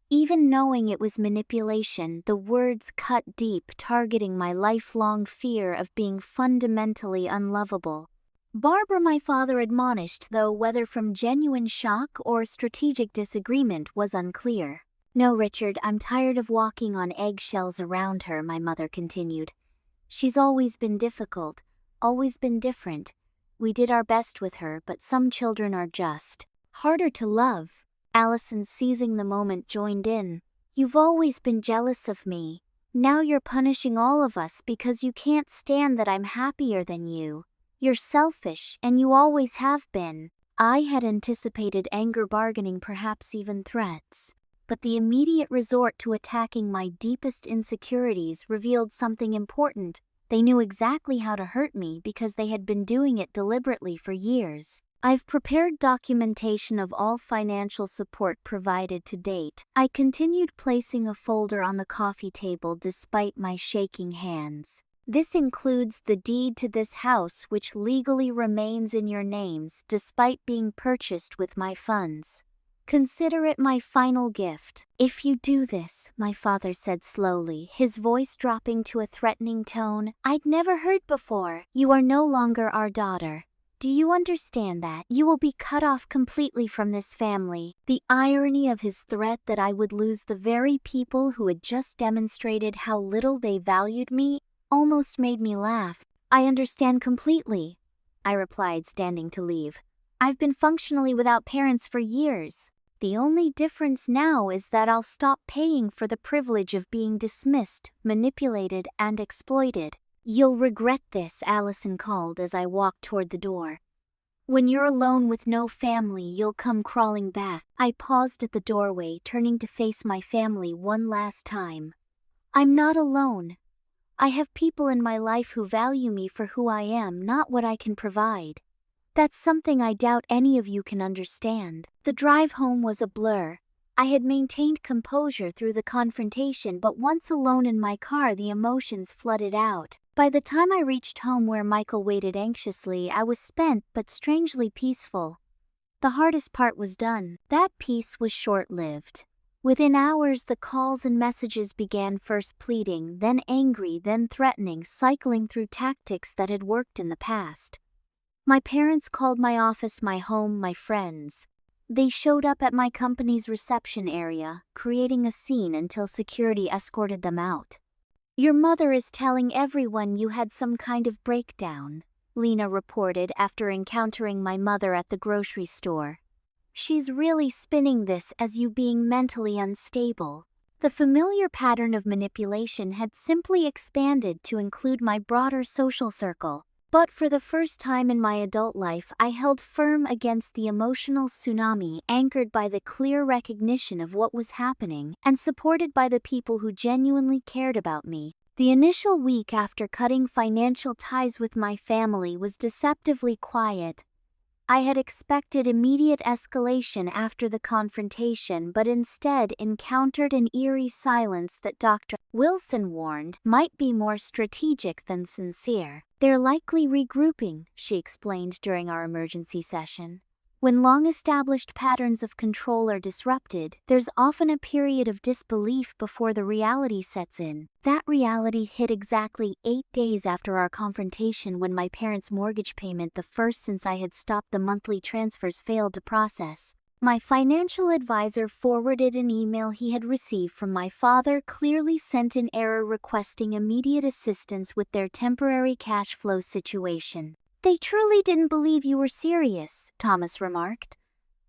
Even knowing it was manipulation, the words cut deep, targeting my lifelong fear of being fundamentally unlovable. "Barbara," my father admonished, though whether from genuine shock or strategic disagreement was unclear. "No, Richard, I'm tired of walking on eggshells around her," my mother continued. "She's always been difficult, always been different. We did our best with her, but some children are just harder to love." Allison, seizing the moment, joined in. "You've always been jealous of me. Now you're punishing all of us because you can't stand that I'm happier than you. You're selfish, and you always have been." I had anticipated anger, bargaining, perhaps even threats. But the immediate resort to attacking my deepest insecurities revealed something important. They knew exactly how to hurt me because they had been doing it deliberately for years. "I've prepared documentation of all financial support provided to date." I continued, placing a folder on the coffee table despite my shaking hands. "This includes the deed to this house, which legally remains in your names despite being purchased with my funds. Consider it my final gift." "If you do this," my father said slowly, his voice dropping to a threatening tone I'd never heard before, "you are no longer our daughter. Do you understand that? You will be cut off completely from this family." The irony of his threat, that I would lose the very people who had just demonstrated how little they valued me, almost made me laugh. "I understand completely," I replied, standing to leave. "I've been functionally without parents for years. The only difference now is that I'll stop paying for the privilege of being dismissed, manipulated, and exploited." "You'll regret this," Allison called as I walked toward the door. "When you're alone with no family, you'll come crawling back." I paused at the doorway, turning to face my family one last time. "I'm not alone. I have people in my life who value me for who I am, not what I can provide. That's something I doubt any of you can understand." The drive home was a blur. I had maintained composure through the confrontation, but once alone in my car, the emotions flooded out. By the time I reached home, where Michael waited anxiously, I was spent but strangely peaceful. The hardest part was done. That peace was short-lived. Within hours, the calls and messages began, first pleading, then angry, then threatening, cycling through tactics that had worked in the past. My parents called my office my home, my friends. They showed up at my company's reception area, creating a scene until security escorted them out. "Your mother is telling everyone you had some kind of breakdown," Lena reported after encountering my mother at the grocery store. "She's really spinning this as you being mentally unstable." The familiar pattern of manipulation had simply expanded to include my broader social circle. But for the first time in my adult life, I held firm against the emotional tsunami, anchored by the clear recognition of what was happening and supported by the people who genuinely cared about me. The initial week after cutting financial ties with my family was deceptively quiet. I had expected immediate escalation after the confrontation, but instead encountered an eerie silence that Dr. Wilson warned might be more strategic than sincere. "They're likely regrouping," she explained during our emergency session. "When long-established patterns of control are disrupted, there's often a period of disbelief before the reality sets in." That reality hit exactly 8 days after our confrontation, when my parents' mortgage payment, the first since I had stopped the monthly transfers, failed to process. My financial advisor forwarded an email he had received from my father, clearly sent an error requesting immediate assistance with their temporary cash flow situation. "They truly didn't believe you were serious," Thomas remarked.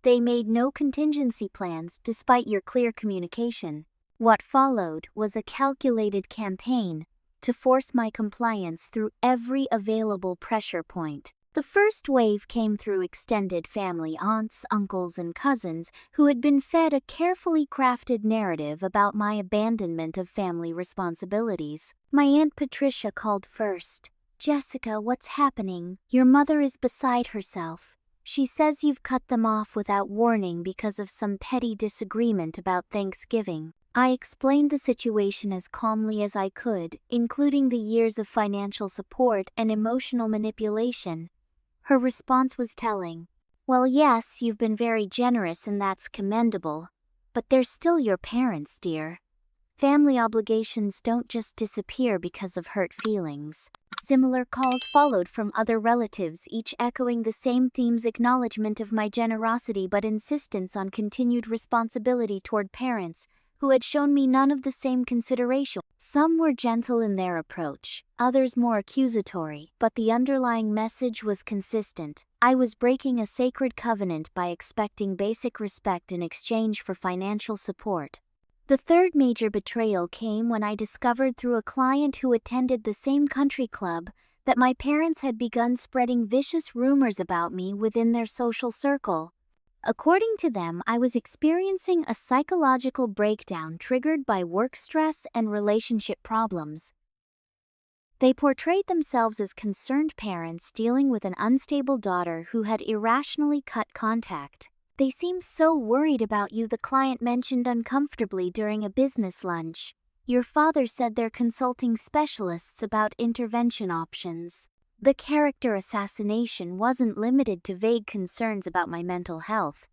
"They made no contingency plans despite your clear communication." What followed was a calculated campaign to force my compliance through every available pressure point. The first wave came through extended family, aunts, uncles, and cousins, who had been fed a carefully crafted narrative about my abandonment of family responsibilities. My Aunt Patricia called first. "Jessica, what's happening? Your mother is beside herself. She says you've cut them off without warning because of some petty disagreement about Thanksgiving. I explained the situation as calmly as I could, including the years of financial support and emotional manipulation. Her response was telling. Well, yes, you've been very generous and that's commendable. But they're still your parents, dear. Family obligations don't just disappear because of hurt feelings. Similar calls followed from other relatives, each echoing the same theme's acknowledgement of my generosity but insistence on continued responsibility toward parents who had shown me none of the same consideration. Some were gentle in their approach, others more accusatory, but the underlying message was consistent. I was breaking a sacred covenant by expecting basic respect in exchange for financial support. The third major betrayal came when I discovered through a client who attended the same country club that my parents had begun spreading vicious rumors about me within their social circle. According to them, I was experiencing a psychological breakdown triggered by work stress and relationship problems. They portrayed themselves as concerned parents dealing with an unstable daughter who had irrationally cut contact. They seem so worried about you, the client mentioned uncomfortably during a business lunch. Your father said they're consulting specialists about intervention options. The character assassination wasn't limited to vague concerns about my mental health.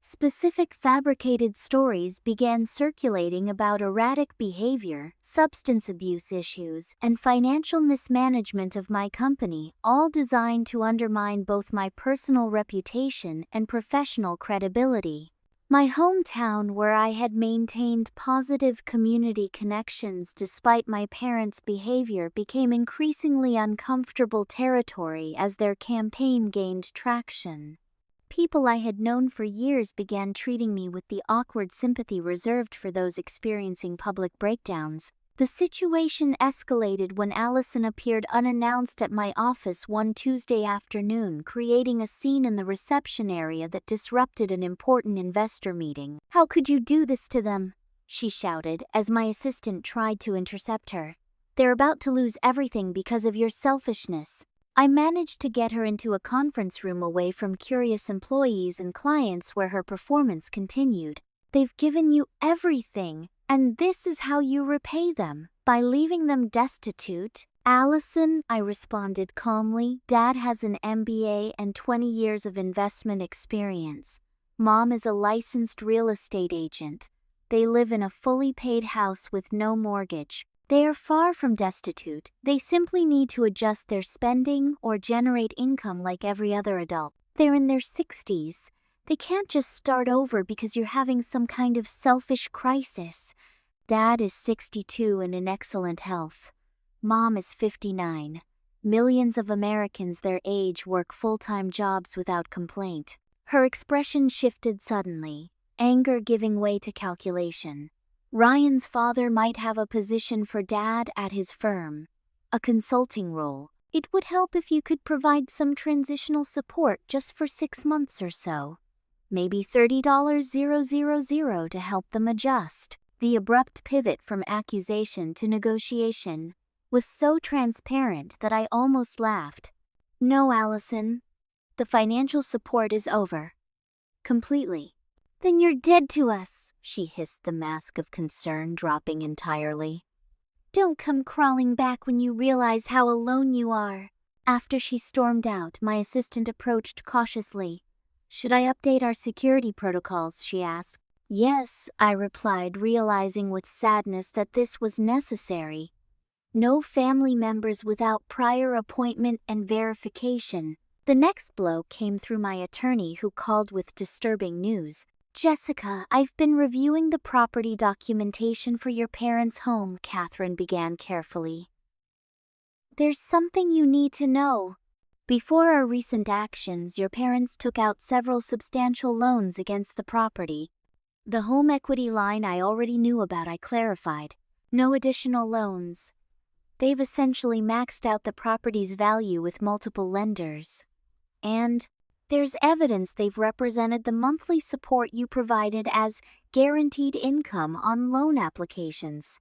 Specific fabricated stories began circulating about erratic behavior, substance abuse issues, and financial mismanagement of my company, all designed to undermine both my personal reputation and professional credibility. My hometown, where I had maintained positive community connections despite my parents' behavior, became increasingly uncomfortable territory as their campaign gained traction. People I had known for years began treating me with the awkward sympathy reserved for those experiencing public breakdowns. The situation escalated when Allison appeared unannounced at my office one Tuesday afternoon, creating a scene in the reception area that disrupted an important investor meeting. "How could you do this to them?" she shouted as my assistant tried to intercept her. "They're about to lose everything because of your selfishness." I managed to get her into a conference room away from curious employees and clients where her performance continued. "They've given you everything, and this is how you repay them, by leaving them destitute." "Allison," I responded calmly, "Dad has an MBA and 20 years of investment experience. Mom is a licensed real estate agent. They live in a fully paid house with no mortgage. They are far from destitute. They simply need to adjust their spending or generate income like every other adult. They're in their 60s. They can't just start over because you're having some kind of selfish crisis. Dad is 62 and in excellent health. Mom is 59. Millions of Americans their age work full-time jobs without complaint." Her expression shifted suddenly, anger giving way to calculation. Ryan's father might have a position for Dad at his firm, a consulting role. It would help if you could provide some transitional support just for 6 months or so. Maybe $30,000 to help them adjust. The abrupt pivot from accusation to negotiation was so transparent that I almost laughed. "No, Allison. The financial support is over. Completely." "Then you're dead to us," she hissed, the mask of concern dropping entirely. "Don't come crawling back when you realize how alone you are." After she stormed out, my assistant approached cautiously. "Should I update our security protocols?" she asked. "Yes," I replied, realizing with sadness that this was necessary. No family members without prior appointment and verification. The next blow came through my attorney, who called with disturbing news. "Jessica, I've been reviewing the property documentation for your parents' home," Catherine began carefully. "There's something you need to know. Before our recent actions, your parents took out several substantial loans against the property. The home equity line I already knew about, I clarified. No additional loans. They've essentially maxed out the property's value with multiple lenders. And there's evidence they've represented the monthly support you provided as guaranteed income on loan applications.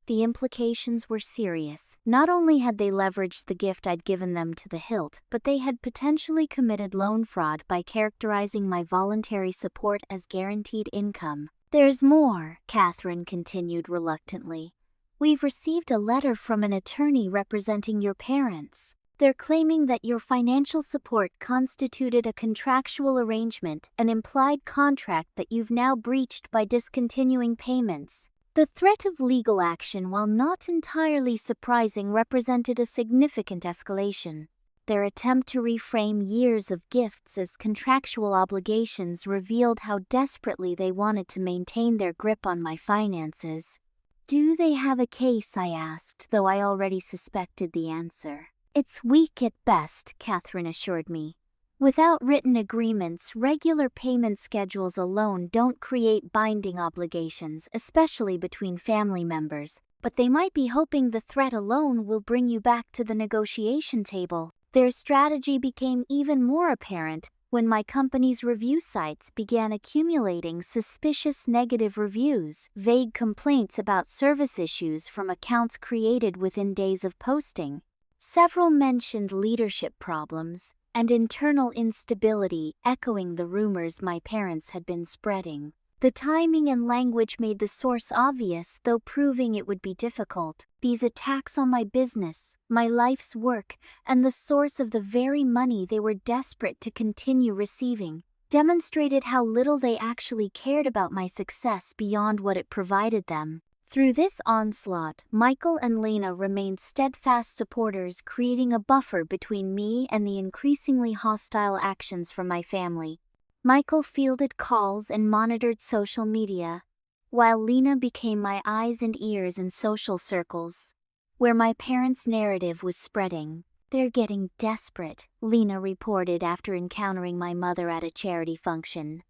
The implications were serious. Not only had they leveraged the gift I'd given them to the hilt, but they had potentially committed loan fraud by characterizing my voluntary support as guaranteed income. "There's more," Catherine continued reluctantly. "We've received a letter from an attorney representing your parents. They're claiming that your financial support constituted a contractual arrangement, an implied contract that you've now breached by discontinuing payments." The threat of legal action, while not entirely surprising, represented a significant escalation. Their attempt to reframe years of gifts as contractual obligations revealed how desperately they wanted to maintain their grip on my finances. "Do they have a case?" I asked, though I already suspected the answer. "It's weak at best," Catherine assured me. "Without written agreements, regular payment schedules alone don't create binding obligations, especially between family members, but they might be hoping the threat alone will bring you back to the negotiation table." Their strategy became even more apparent when my company's review sites began accumulating suspicious negative reviews, vague complaints about service issues from accounts created within days of posting. Several mentioned leadership problems and internal instability, echoing the rumors my parents had been spreading. The timing and language made the source obvious, though proving it would be difficult. These attacks on my business, my life's work, and the source of the very money they were desperate to continue receiving, demonstrated how little they actually cared about my success beyond what it provided them. Through this onslaught, Michael and Lena remained steadfast supporters, creating a buffer between me and the increasingly hostile actions from my family. Michael fielded calls and monitored social media, while Lena became my eyes and ears in social circles, where my parents' narrative was spreading. "They're getting desperate," Lena reported after encountering my mother at a charity function.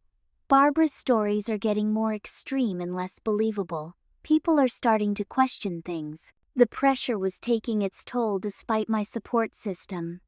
"Barbara's stories are getting more extreme and less believable. People are starting to question things." The pressure was taking its toll despite my support system.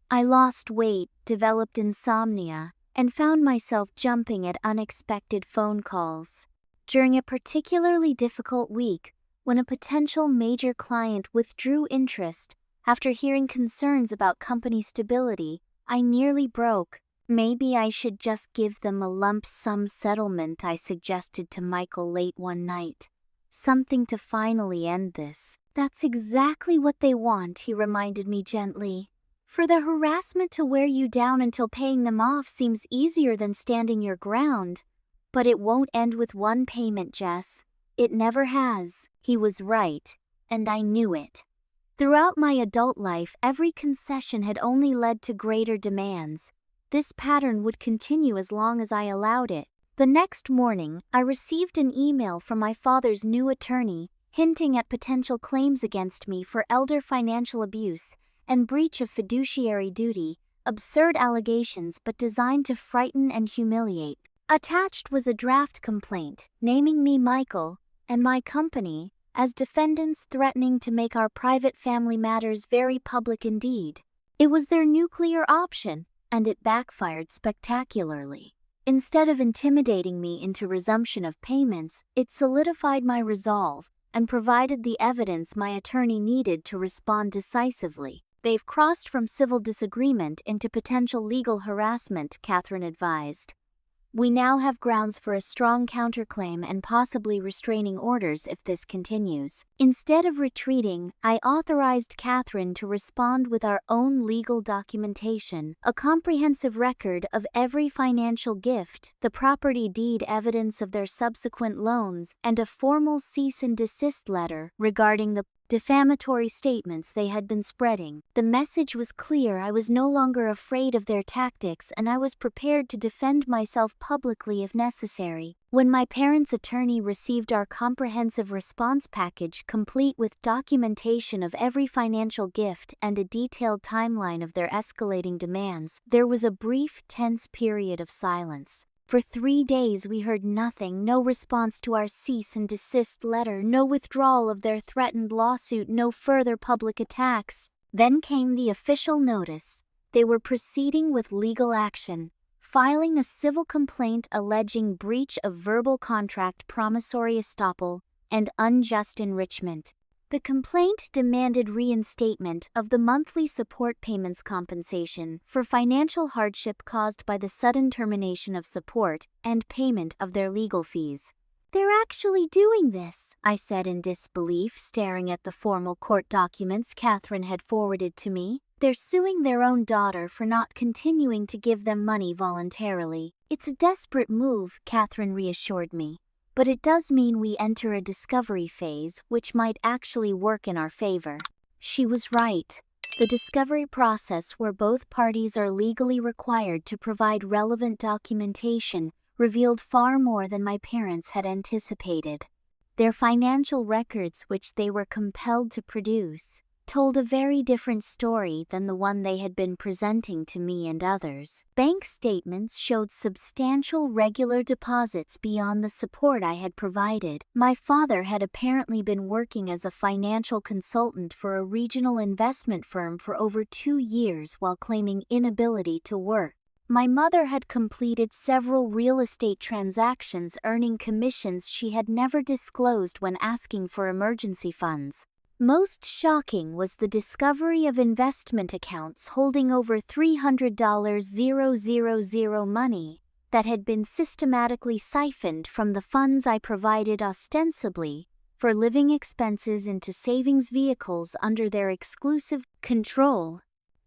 I lost weight, developed insomnia, and found myself jumping at unexpected phone calls. During a particularly difficult week, when a potential major client withdrew interest after hearing concerns about company stability, I nearly broke. "Maybe I should just give them a lump sum settlement," I suggested to Michael late one night. "Something to finally end this." "That's exactly what they want," he reminded me gently. "For the harassment to wear you down until paying them off seems easier than standing your ground. But it won't end with one payment, Jess. It never has." He was right, and I knew it. Throughout my adult life, every concession had only led to greater demands. This pattern would continue as long as I allowed it. The next morning, I received an email from my father's new attorney, hinting at potential claims against me for elder financial abuse and breach of fiduciary duty, absurd allegations but designed to frighten and humiliate. Attached was a draft complaint, naming me, Michael, and my company as defendants, threatening to make our private family matters very public indeed. It was their nuclear option, and it backfired spectacularly. Instead of intimidating me into resumption of payments, it solidified my resolve and provided the evidence my attorney needed to respond decisively. "They've crossed from civil disagreement into potential legal harassment," Catherine advised. "We now have grounds for a strong counterclaim and possibly restraining orders if this continues." Instead of retreating, I authorized Catherine to respond with our own legal documentation, a comprehensive record of every financial gift, the property deed evidence of their subsequent loans, and a formal cease and desist letter regarding the defamatory statements they had been spreading. The message was clear: I was no longer afraid of their tactics, and I was prepared to defend myself publicly if necessary. When my parents' attorney received our comprehensive response package, complete with documentation of every financial gift and a detailed timeline of their escalating demands, there was a brief, tense period of silence. For 3 days we heard nothing, no response to our cease and desist letter, no withdrawal of their threatened lawsuit, no further public attacks. Then came the official notice. They were proceeding with legal action, filing a civil complaint alleging breach of verbal contract, promissory estoppel, and unjust enrichment. The complaint demanded reinstatement of the monthly support payments compensation for financial hardship caused by the sudden termination of support and payment of their legal fees. "They're actually doing this," I said in disbelief, staring at the formal court documents Catherine had forwarded to me. "They're suing their own daughter for not continuing to give them money voluntarily. It's a desperate move," Catherine reassured me. "But it does mean we enter a discovery phase, which might actually work in our favor." She was right. The discovery process, where both parties are legally required to provide relevant documentation, revealed far more than my parents had anticipated. Their financial records, which they were compelled to produce, told a very different story than the one they had been presenting to me and others. Bank statements showed substantial regular deposits beyond the support I had provided. My father had apparently been working as a financial consultant for a regional investment firm for over 2 years while claiming inability to work. My mother had completed several real estate transactions, earning commissions she had never disclosed when asking for emergency funds. Most shocking was the discovery of investment accounts holding over $300,000 money that had been systematically siphoned from the funds I provided ostensibly for living expenses into savings vehicles under their exclusive control.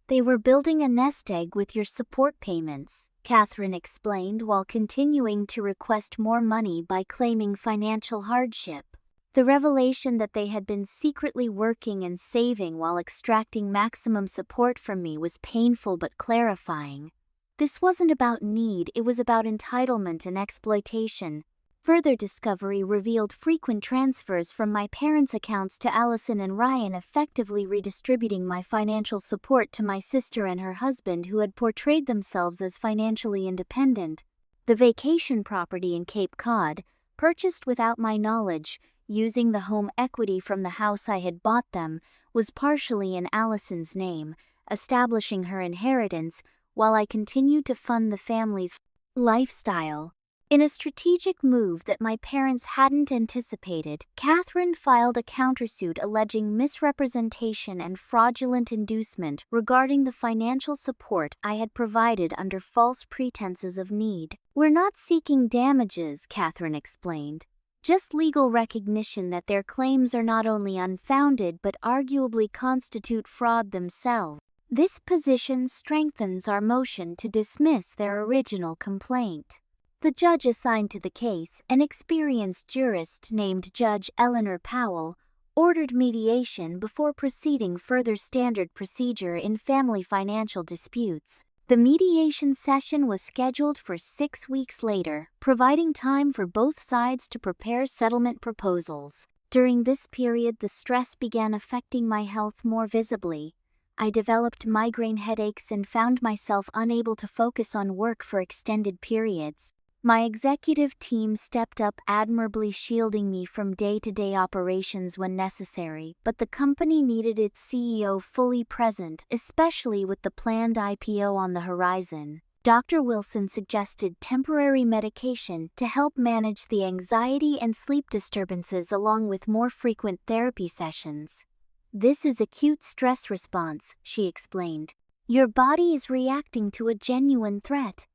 "They were building a nest egg with your support payments," Catherine explained, while continuing to request more money by claiming financial hardship. The revelation that they had been secretly working and saving while extracting maximum support from me was painful but clarifying. This wasn't about need, it was about entitlement and exploitation. Further discovery revealed frequent transfers from my parents' accounts to Allison and Ryan, effectively redistributing my financial support to my sister and her husband, who had portrayed themselves as financially independent. The vacation property in Cape Cod, purchased without my knowledge, using the home equity from the house I had bought them, was partially in Allison's name, establishing her inheritance while I continued to fund the family's lifestyle. In a strategic move that my parents hadn't anticipated, Catherine filed a countersuit alleging misrepresentation and fraudulent inducement regarding the financial support I had provided under false pretenses of need. "We're not seeking damages," Catherine explained. "Just legal recognition that their claims are not only unfounded but arguably constitute fraud themselves. This position strengthens our motion to dismiss their original complaint." The judge assigned to the case, an experienced jurist named Judge Eleanor Powell, ordered mediation before proceeding further standard procedure in family financial disputes. The mediation session was scheduled for 6 weeks later, providing time for both sides to prepare settlement proposals. During this period, the stress began affecting my health more visibly. I developed migraine headaches and found myself unable to focus on work for extended periods. My executive team stepped up admirably, shielding me from day-to-day operations when necessary, but the company needed its CEO fully present, especially with the planned IPO on the horizon. Dr. Wilson suggested temporary medication to help manage the anxiety and sleep disturbances, along with more frequent therapy sessions. "This is acute stress response," she explained. "Your body is reacting to a genuine threat.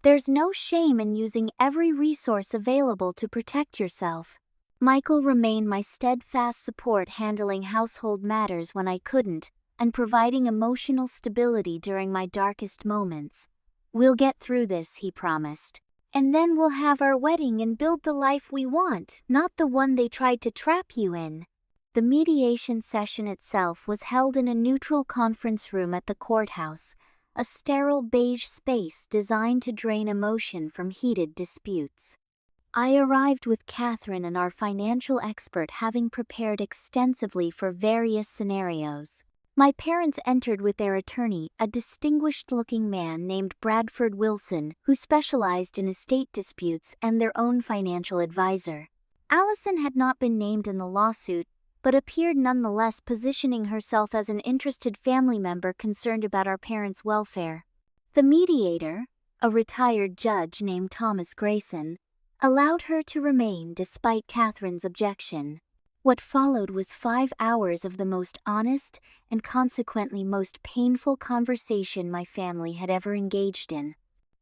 There's no shame in using every resource available to protect yourself." Michael remained my steadfast support, handling household matters when I couldn't, and providing emotional stability during my darkest moments. "We'll get through this," he promised. "And then we'll have our wedding and build the life we want, not the one they tried to trap you in." The mediation session itself was held in a neutral conference room at the courthouse, a sterile beige space designed to drain emotion from heated disputes. I arrived with Catherine and our financial expert, having prepared extensively for various scenarios. My parents entered with their attorney, a distinguished-looking man named Bradford Wilson, who specialized in estate disputes, and their own financial advisor. Allison had not been named in the lawsuit, but appeared nonetheless, positioning herself as an interested family member concerned about our parents' welfare. The mediator, a retired judge named Thomas Grayson, allowed her to remain despite Catherine's objection. What followed was 5 hours of the most honest and consequently most painful conversation my family had ever engaged in.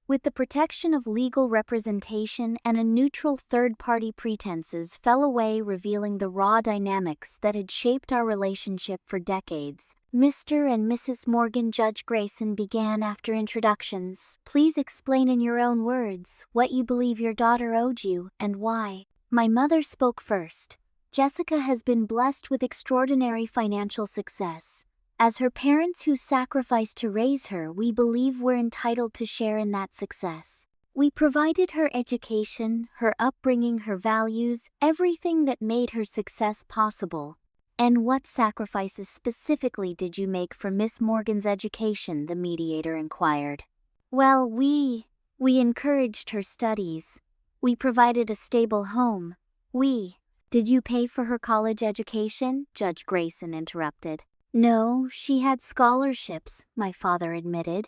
With the protection of legal representation and a neutral third-party pretenses fell away, revealing the raw dynamics that had shaped our relationship for decades. Mr. and Mrs. Morgan, Judge Grayson began after introductions. Please explain in your own words what you believe your daughter owed you and why. My mother spoke first. Jessica has been blessed with extraordinary financial success. As her parents who sacrificed to raise her, we believe we're entitled to share in that success. We provided her education, her upbringing, her values, everything that made her success possible. And what sacrifices specifically did you make for Miss Morgan's education? The mediator inquired. Well, we encouraged her studies. We provided a stable home. Did you pay for her college education? Judge Grayson interrupted. No, she had scholarships, my father admitted.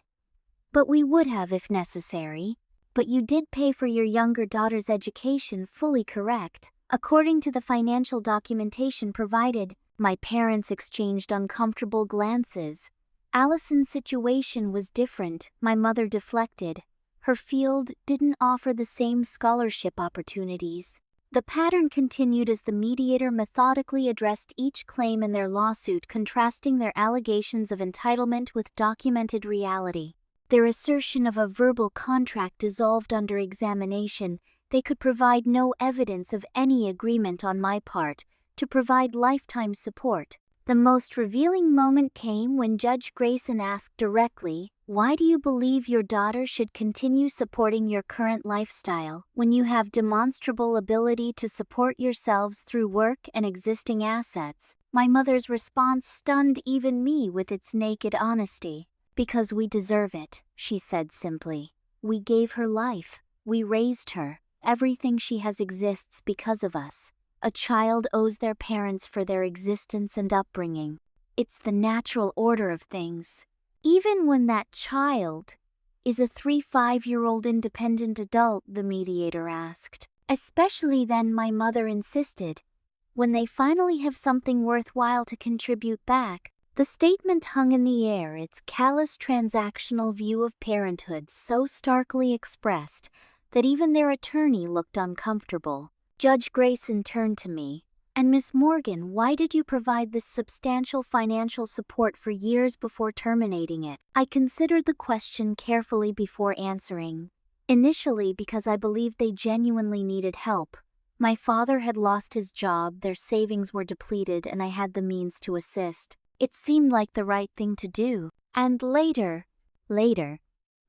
But we would have if necessary. But you did pay for your younger daughter's education, fully correct. According to the financial documentation provided, my parents exchanged uncomfortable glances. Allison's situation was different, my mother deflected. Her field didn't offer the same scholarship opportunities. The pattern continued as the mediator methodically addressed each claim in their lawsuit, contrasting their allegations of entitlement with documented reality. Their assertion of a verbal contract dissolved under examination. They could provide no evidence of any agreement on my part to provide lifetime support. The most revealing moment came when Judge Grayson asked directly, why do you believe your daughter should continue supporting your current lifestyle when you have demonstrable ability to support yourselves through work and existing assets? My mother's response stunned even me with its naked honesty. Because we deserve it, she said simply. We gave her life. We raised her. Everything she has exists because of us. A child owes their parents for their existence and upbringing. It's the natural order of things. Even when that child is a 3-5-year-old independent adult, the mediator asked. Especially then, my mother insisted. When they finally have something worthwhile to contribute back. The statement hung in the air, its callous transactional view of parenthood so starkly expressed that even their attorney looked uncomfortable. Judge Grayson turned to me. And Miss Morgan, why did you provide this substantial financial support for years before terminating it? I considered the question carefully before answering. Initially, because I believed they genuinely needed help. My father had lost his job, their savings were depleted, and I had the means to assist. It seemed like the right thing to do. And later,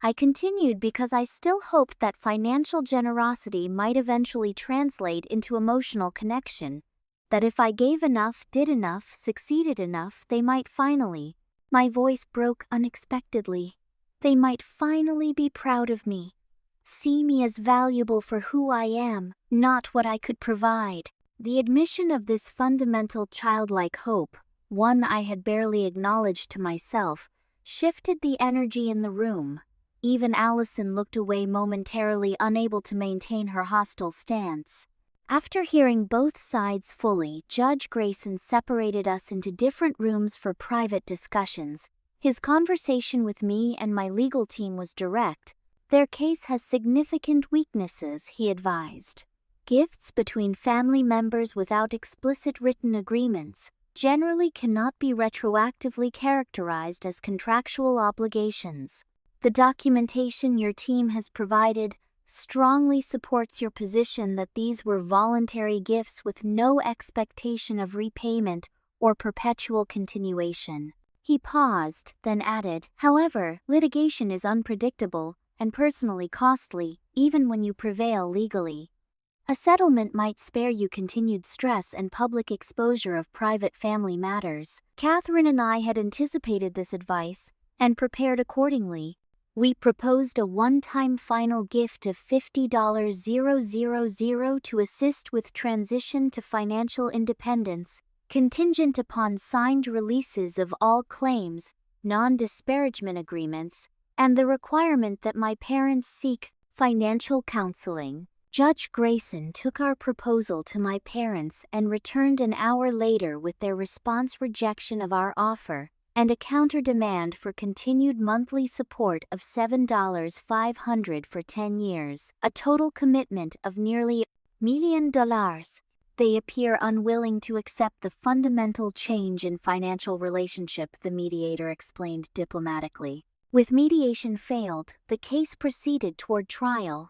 I continued because I still hoped that financial generosity might eventually translate into emotional connection. That if I gave enough, did enough, succeeded enough, they might finally, my voice broke unexpectedly, they might finally be proud of me. See me as valuable for who I am, not what I could provide. The admission of this fundamental childlike hope, one I had barely acknowledged to myself, shifted the energy in the room. Even Allison looked away momentarily, unable to maintain her hostile stance. After hearing both sides fully, Judge Grayson separated us into different rooms for private discussions. His conversation with me and my legal team was direct. Their case has significant weaknesses, he advised. Gifts between family members without explicit written agreements generally cannot be retroactively characterized as contractual obligations. The documentation your team has provided strongly supports your position that these were voluntary gifts with no expectation of repayment or perpetual continuation. He paused, then added, however, litigation is unpredictable and personally costly, even when you prevail legally. A settlement might spare you continued stress and public exposure of private family matters. Catherine and I had anticipated this advice and prepared accordingly. We proposed a one-time final gift of $50,000 to assist with transition to financial independence, contingent upon signed releases of all claims, non-disparagement agreements, and the requirement that my parents seek financial counseling. Judge Grayson took our proposal to my parents and returned an hour later with their response rejection of our offer and a counter-demand for continued monthly support of $7,500 for 10 years, a total commitment of nearly $1 million. They appear unwilling to accept the fundamental change in financial relationship, the mediator explained diplomatically. With mediation failed, the case proceeded toward trial.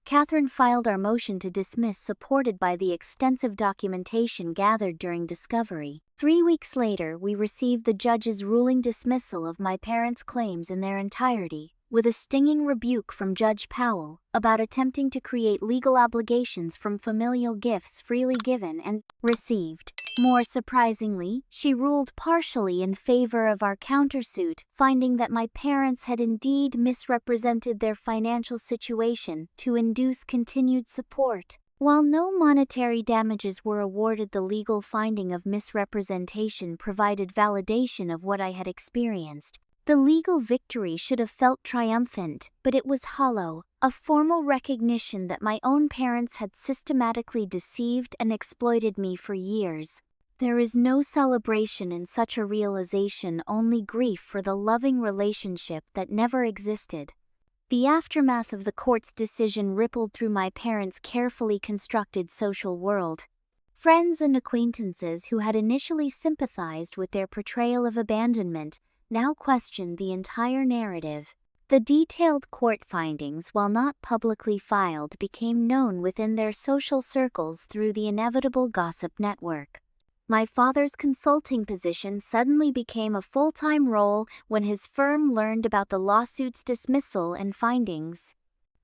Catherine filed our motion to dismiss, supported by the extensive documentation gathered during discovery. 3 weeks later, we received the judge's ruling dismissal of my parents' claims in their entirety, with a stinging rebuke from Judge Powell about attempting to create legal obligations from familial gifts freely given and received. More surprisingly, she ruled partially in favor of our countersuit, finding that my parents had indeed misrepresented their financial situation to induce continued support. While no monetary damages were awarded, the legal finding of misrepresentation provided validation of what I had experienced. The legal victory should have felt triumphant, but it was hollow, a formal recognition that my own parents had systematically deceived and exploited me for years. There is no celebration in such a realization, only grief for the loving relationship that never existed. The aftermath of the court's decision rippled through my parents' carefully constructed social world. Friends and acquaintances who had initially sympathized with their portrayal of abandonment now questioned the entire narrative. The detailed court findings, while not publicly filed, became known within their social circles through the inevitable gossip network. My father's consulting position suddenly became a full-time role when his firm learned about the lawsuit's dismissal and findings.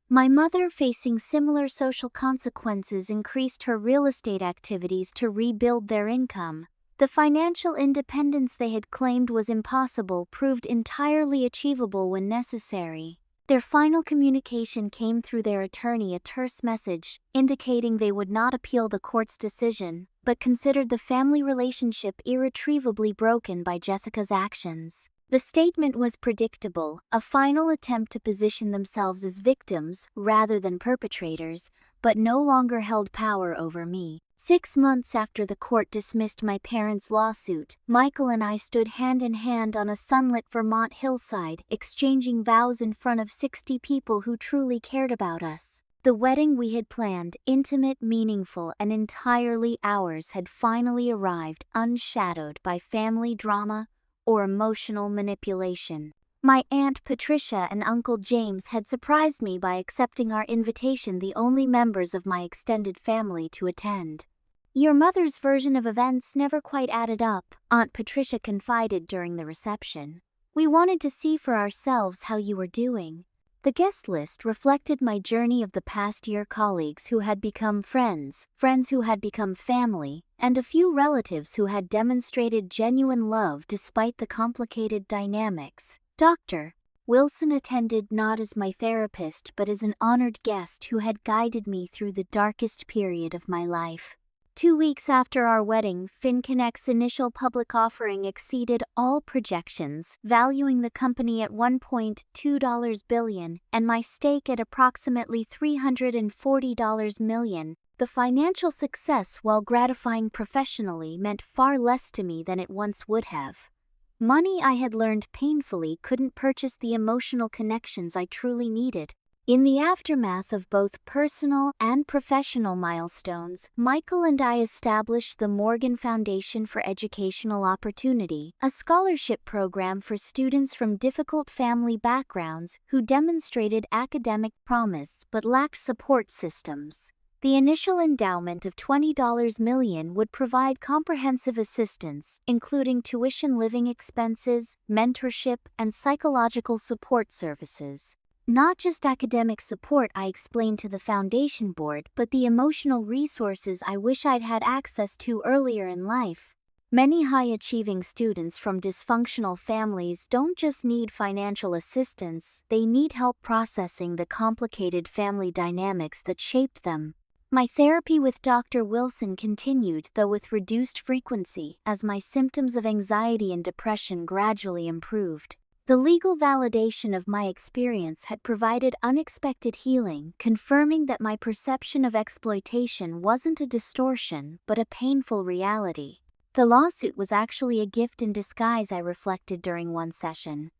My mother, facing similar social consequences, increased her real estate activities to rebuild their income. The financial independence they had claimed was impossible proved entirely achievable when necessary. Their final communication came through their attorney, a terse message indicating they would not appeal the court's decision, but considered the family relationship irretrievably broken by Jessica's actions. The statement was predictable, a final attempt to position themselves as victims rather than perpetrators, but no longer held power over me. 6 months after the court dismissed my parents' lawsuit, Michael and I stood hand in hand on a sunlit Vermont hillside, exchanging vows in front of 60 people who truly cared about us. The wedding we had planned, intimate, meaningful, and entirely ours, had finally arrived, unshadowed by family drama or emotional manipulation. My Aunt Patricia and Uncle James had surprised me by accepting our invitation, the only members of my extended family to attend. "Your mother's version of events never quite added up," Aunt Patricia confided during the reception. "We wanted to see for ourselves how you were doing." The guest list reflected my journey of the past year: colleagues who had become friends, friends who had become family, and a few relatives who had demonstrated genuine love despite the complicated dynamics. Dr. Wilson attended not as my therapist but as an honored guest who had guided me through the darkest period of my life. 2 weeks after our wedding, FinConnect's initial public offering exceeded all projections, valuing the company at $1.2 billion and my stake at approximately $340 million. The financial success, while gratifying professionally, meant far less to me than it once would have. Money, I had learned painfully, couldn't purchase the emotional connections I truly needed. In the aftermath of both personal and professional milestones, Michael and I established the Morgan Foundation for Educational Opportunity, a scholarship program for students from difficult family backgrounds who demonstrated academic promise but lacked support systems. The initial endowment of $20 million would provide comprehensive assistance, including tuition, living expenses, mentorship, and psychological support services. Not just academic support, I explained to the foundation board, but the emotional resources I wish I'd had access to earlier in life. Many high-achieving students from dysfunctional families don't just need financial assistance, they need help processing the complicated family dynamics that shaped them. My therapy with Dr. Wilson continued, though with reduced frequency, as my symptoms of anxiety and depression gradually improved. The legal validation of my experience had provided unexpected healing, confirming that my perception of exploitation wasn't a distortion, but a painful reality. The lawsuit was actually a gift in disguise, I reflected during one session.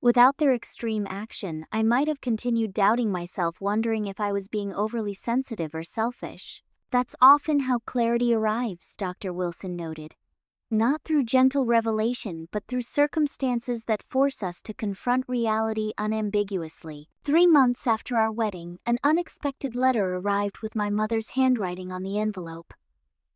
Without their extreme action, I might have continued doubting myself, wondering if I was being overly sensitive or selfish. That's often how clarity arrives, Dr. Wilson noted. Not through gentle revelation, but through circumstances that force us to confront reality unambiguously. 3 months after our wedding, an unexpected letter arrived with my mother's handwriting on the envelope.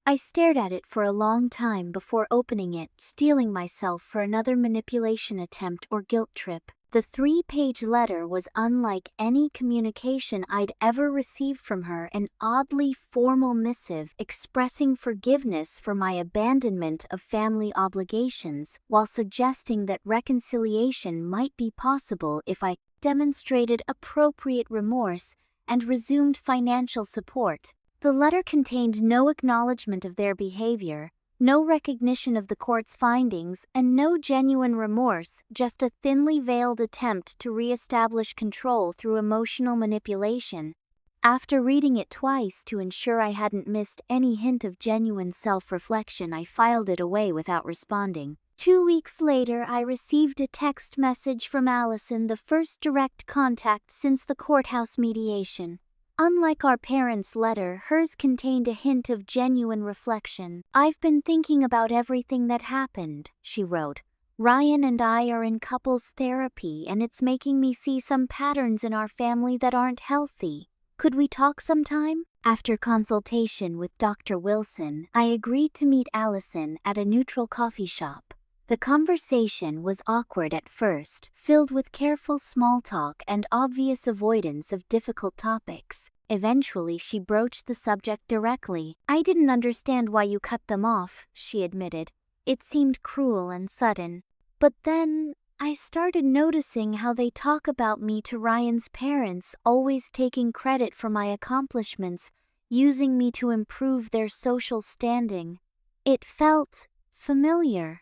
I stared at it for a long time before opening it, steeling myself for another manipulation attempt or guilt trip. The 3-page letter was unlike any communication I'd ever received from her, an oddly formal missive expressing forgiveness for my abandonment of family obligations, while suggesting that reconciliation might be possible if I demonstrated appropriate remorse and resumed financial support. The letter contained no acknowledgement of their behavior, no recognition of the court's findings, and no genuine remorse, just a thinly veiled attempt to re-establish control through emotional manipulation. After reading it twice to ensure I hadn't missed any hint of genuine self-reflection, I filed it away without responding. 2 weeks later, I received a text message from Allison, the first direct contact since the courthouse mediation. Unlike our parents' letter, hers contained a hint of genuine reflection. "I've been thinking about everything that happened," she wrote. "Ryan and I are in couples therapy, and it's making me see some patterns in our family that aren't healthy. Could we talk sometime?" After consultation with Dr. Wilson, I agreed to meet Allison at a neutral coffee shop. The conversation was awkward at first, filled with careful small talk and obvious avoidance of difficult topics. Eventually, she broached the subject directly. "I didn't understand why you cut them off," she admitted. "It seemed cruel and sudden. But then I started noticing how they talk about me to Ryan's parents, always taking credit for my accomplishments, using me to improve their social standing. It felt familiar."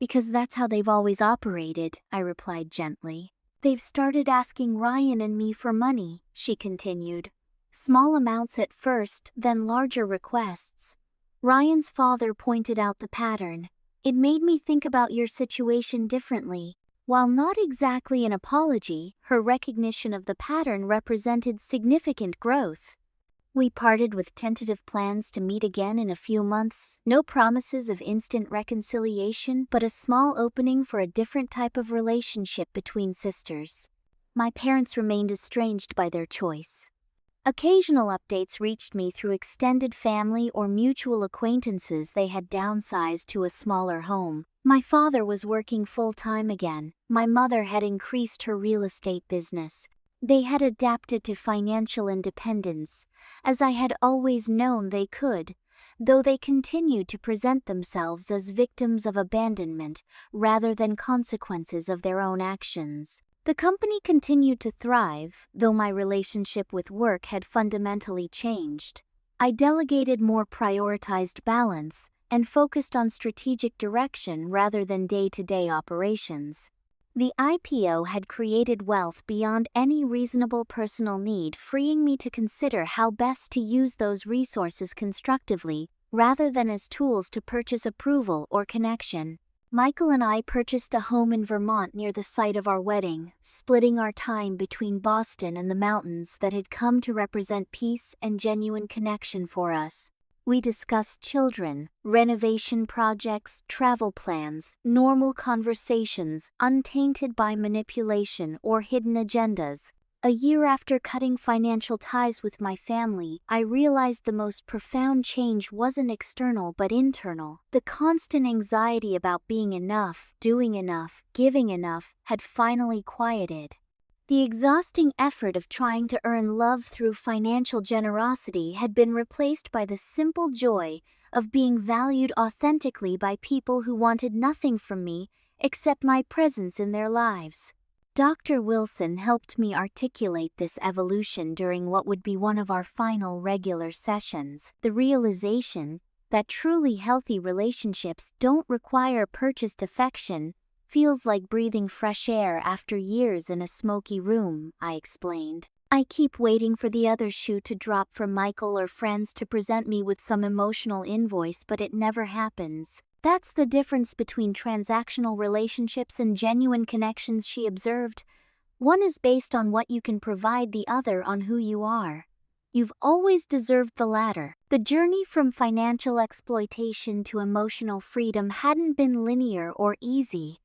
"Because that's how they've always operated," I replied gently. "They've started asking Ryan and me for money," she continued. "Small amounts at first, then larger requests. Ryan's father pointed out the pattern. It made me think about your situation differently." While not exactly an apology, her recognition of the pattern represented significant growth. We parted with tentative plans to meet again in a few months. No promises of instant reconciliation, but a small opening for a different type of relationship between sisters. My parents remained estranged by their choice. Occasional updates reached me through extended family or mutual acquaintances. They had downsized to a smaller home. My father was working full-time again. My mother had increased her real estate business. They had adapted to financial independence, as I had always known they could, though they continued to present themselves as victims of abandonment rather than consequences of their own actions. The company continued to thrive, though my relationship with work had fundamentally changed. I delegated more, prioritized balance, and focused on strategic direction rather than day-to-day operations. The IPO had created wealth beyond any reasonable personal need, freeing me to consider how best to use those resources constructively, rather than as tools to purchase approval or connection. Michael and I purchased a home in Vermont near the site of our wedding, splitting our time between Boston and the mountains that had come to represent peace and genuine connection for us. We discussed children, renovation projects, travel plans, normal conversations, untainted by manipulation or hidden agendas. A year after cutting financial ties with my family, I realized the most profound change wasn't external but internal. The constant anxiety about being enough, doing enough, giving enough had finally quieted. The exhausting effort of trying to earn love through financial generosity had been replaced by the simple joy of being valued authentically by people who wanted nothing from me except my presence in their lives. Dr. Wilson helped me articulate this evolution during what would be one of our final regular sessions. The realization that truly healthy relationships don't require purchased affection, feels like breathing fresh air after years in a smoky room," I explained. "I keep waiting for the other shoe to drop from Michael or friends to present me with some emotional invoice, but it never happens. That's the difference between transactional relationships and genuine connections," she observed. "One is based on what you can provide, the other on who you are. You've always deserved the latter." The journey from financial exploitation to emotional freedom hadn't been linear or easy.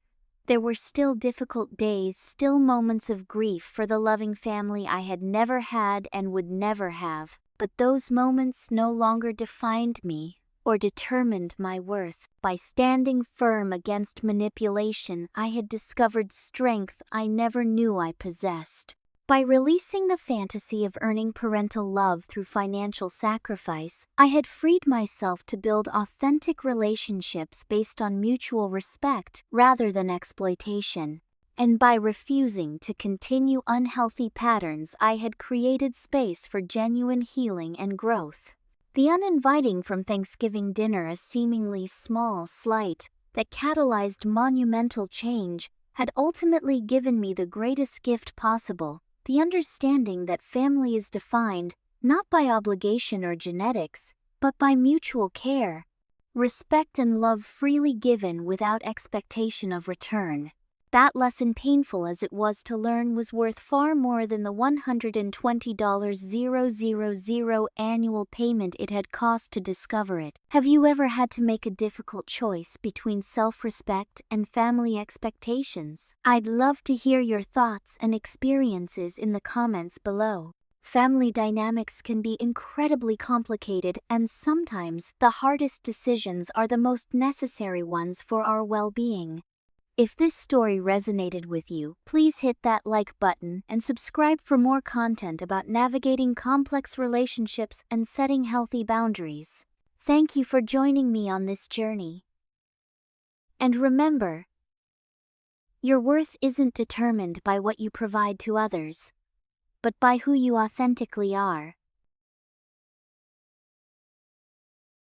There were still difficult days, still moments of grief for the loving family I had never had and would never have. But those moments no longer defined me or determined my worth. By standing firm against manipulation, I had discovered strength I never knew I possessed. By releasing the fantasy of earning parental love through financial sacrifice, I had freed myself to build authentic relationships based on mutual respect rather than exploitation. And by refusing to continue unhealthy patterns, I had created space for genuine healing and growth. The uninviting from Thanksgiving dinner, a seemingly small slight that catalyzed monumental change, had ultimately given me the greatest gift possible: the understanding that family is defined not by obligation or genetics, but by mutual care, respect and love freely given without expectation of return. That lesson, painful as it was to learn, was worth far more than the $120,000 annual payment it had cost to discover it. Have you ever had to make a difficult choice between self-respect and family expectations? I'd love to hear your thoughts and experiences in the comments below. Family dynamics can be incredibly complicated, and sometimes the hardest decisions are the most necessary ones for our well-being. If this story resonated with you, please hit that like button and subscribe for more content about navigating complex relationships and setting healthy boundaries. Thank you for joining me on this journey. And remember, your worth isn't determined by what you provide to others, but by who you authentically are.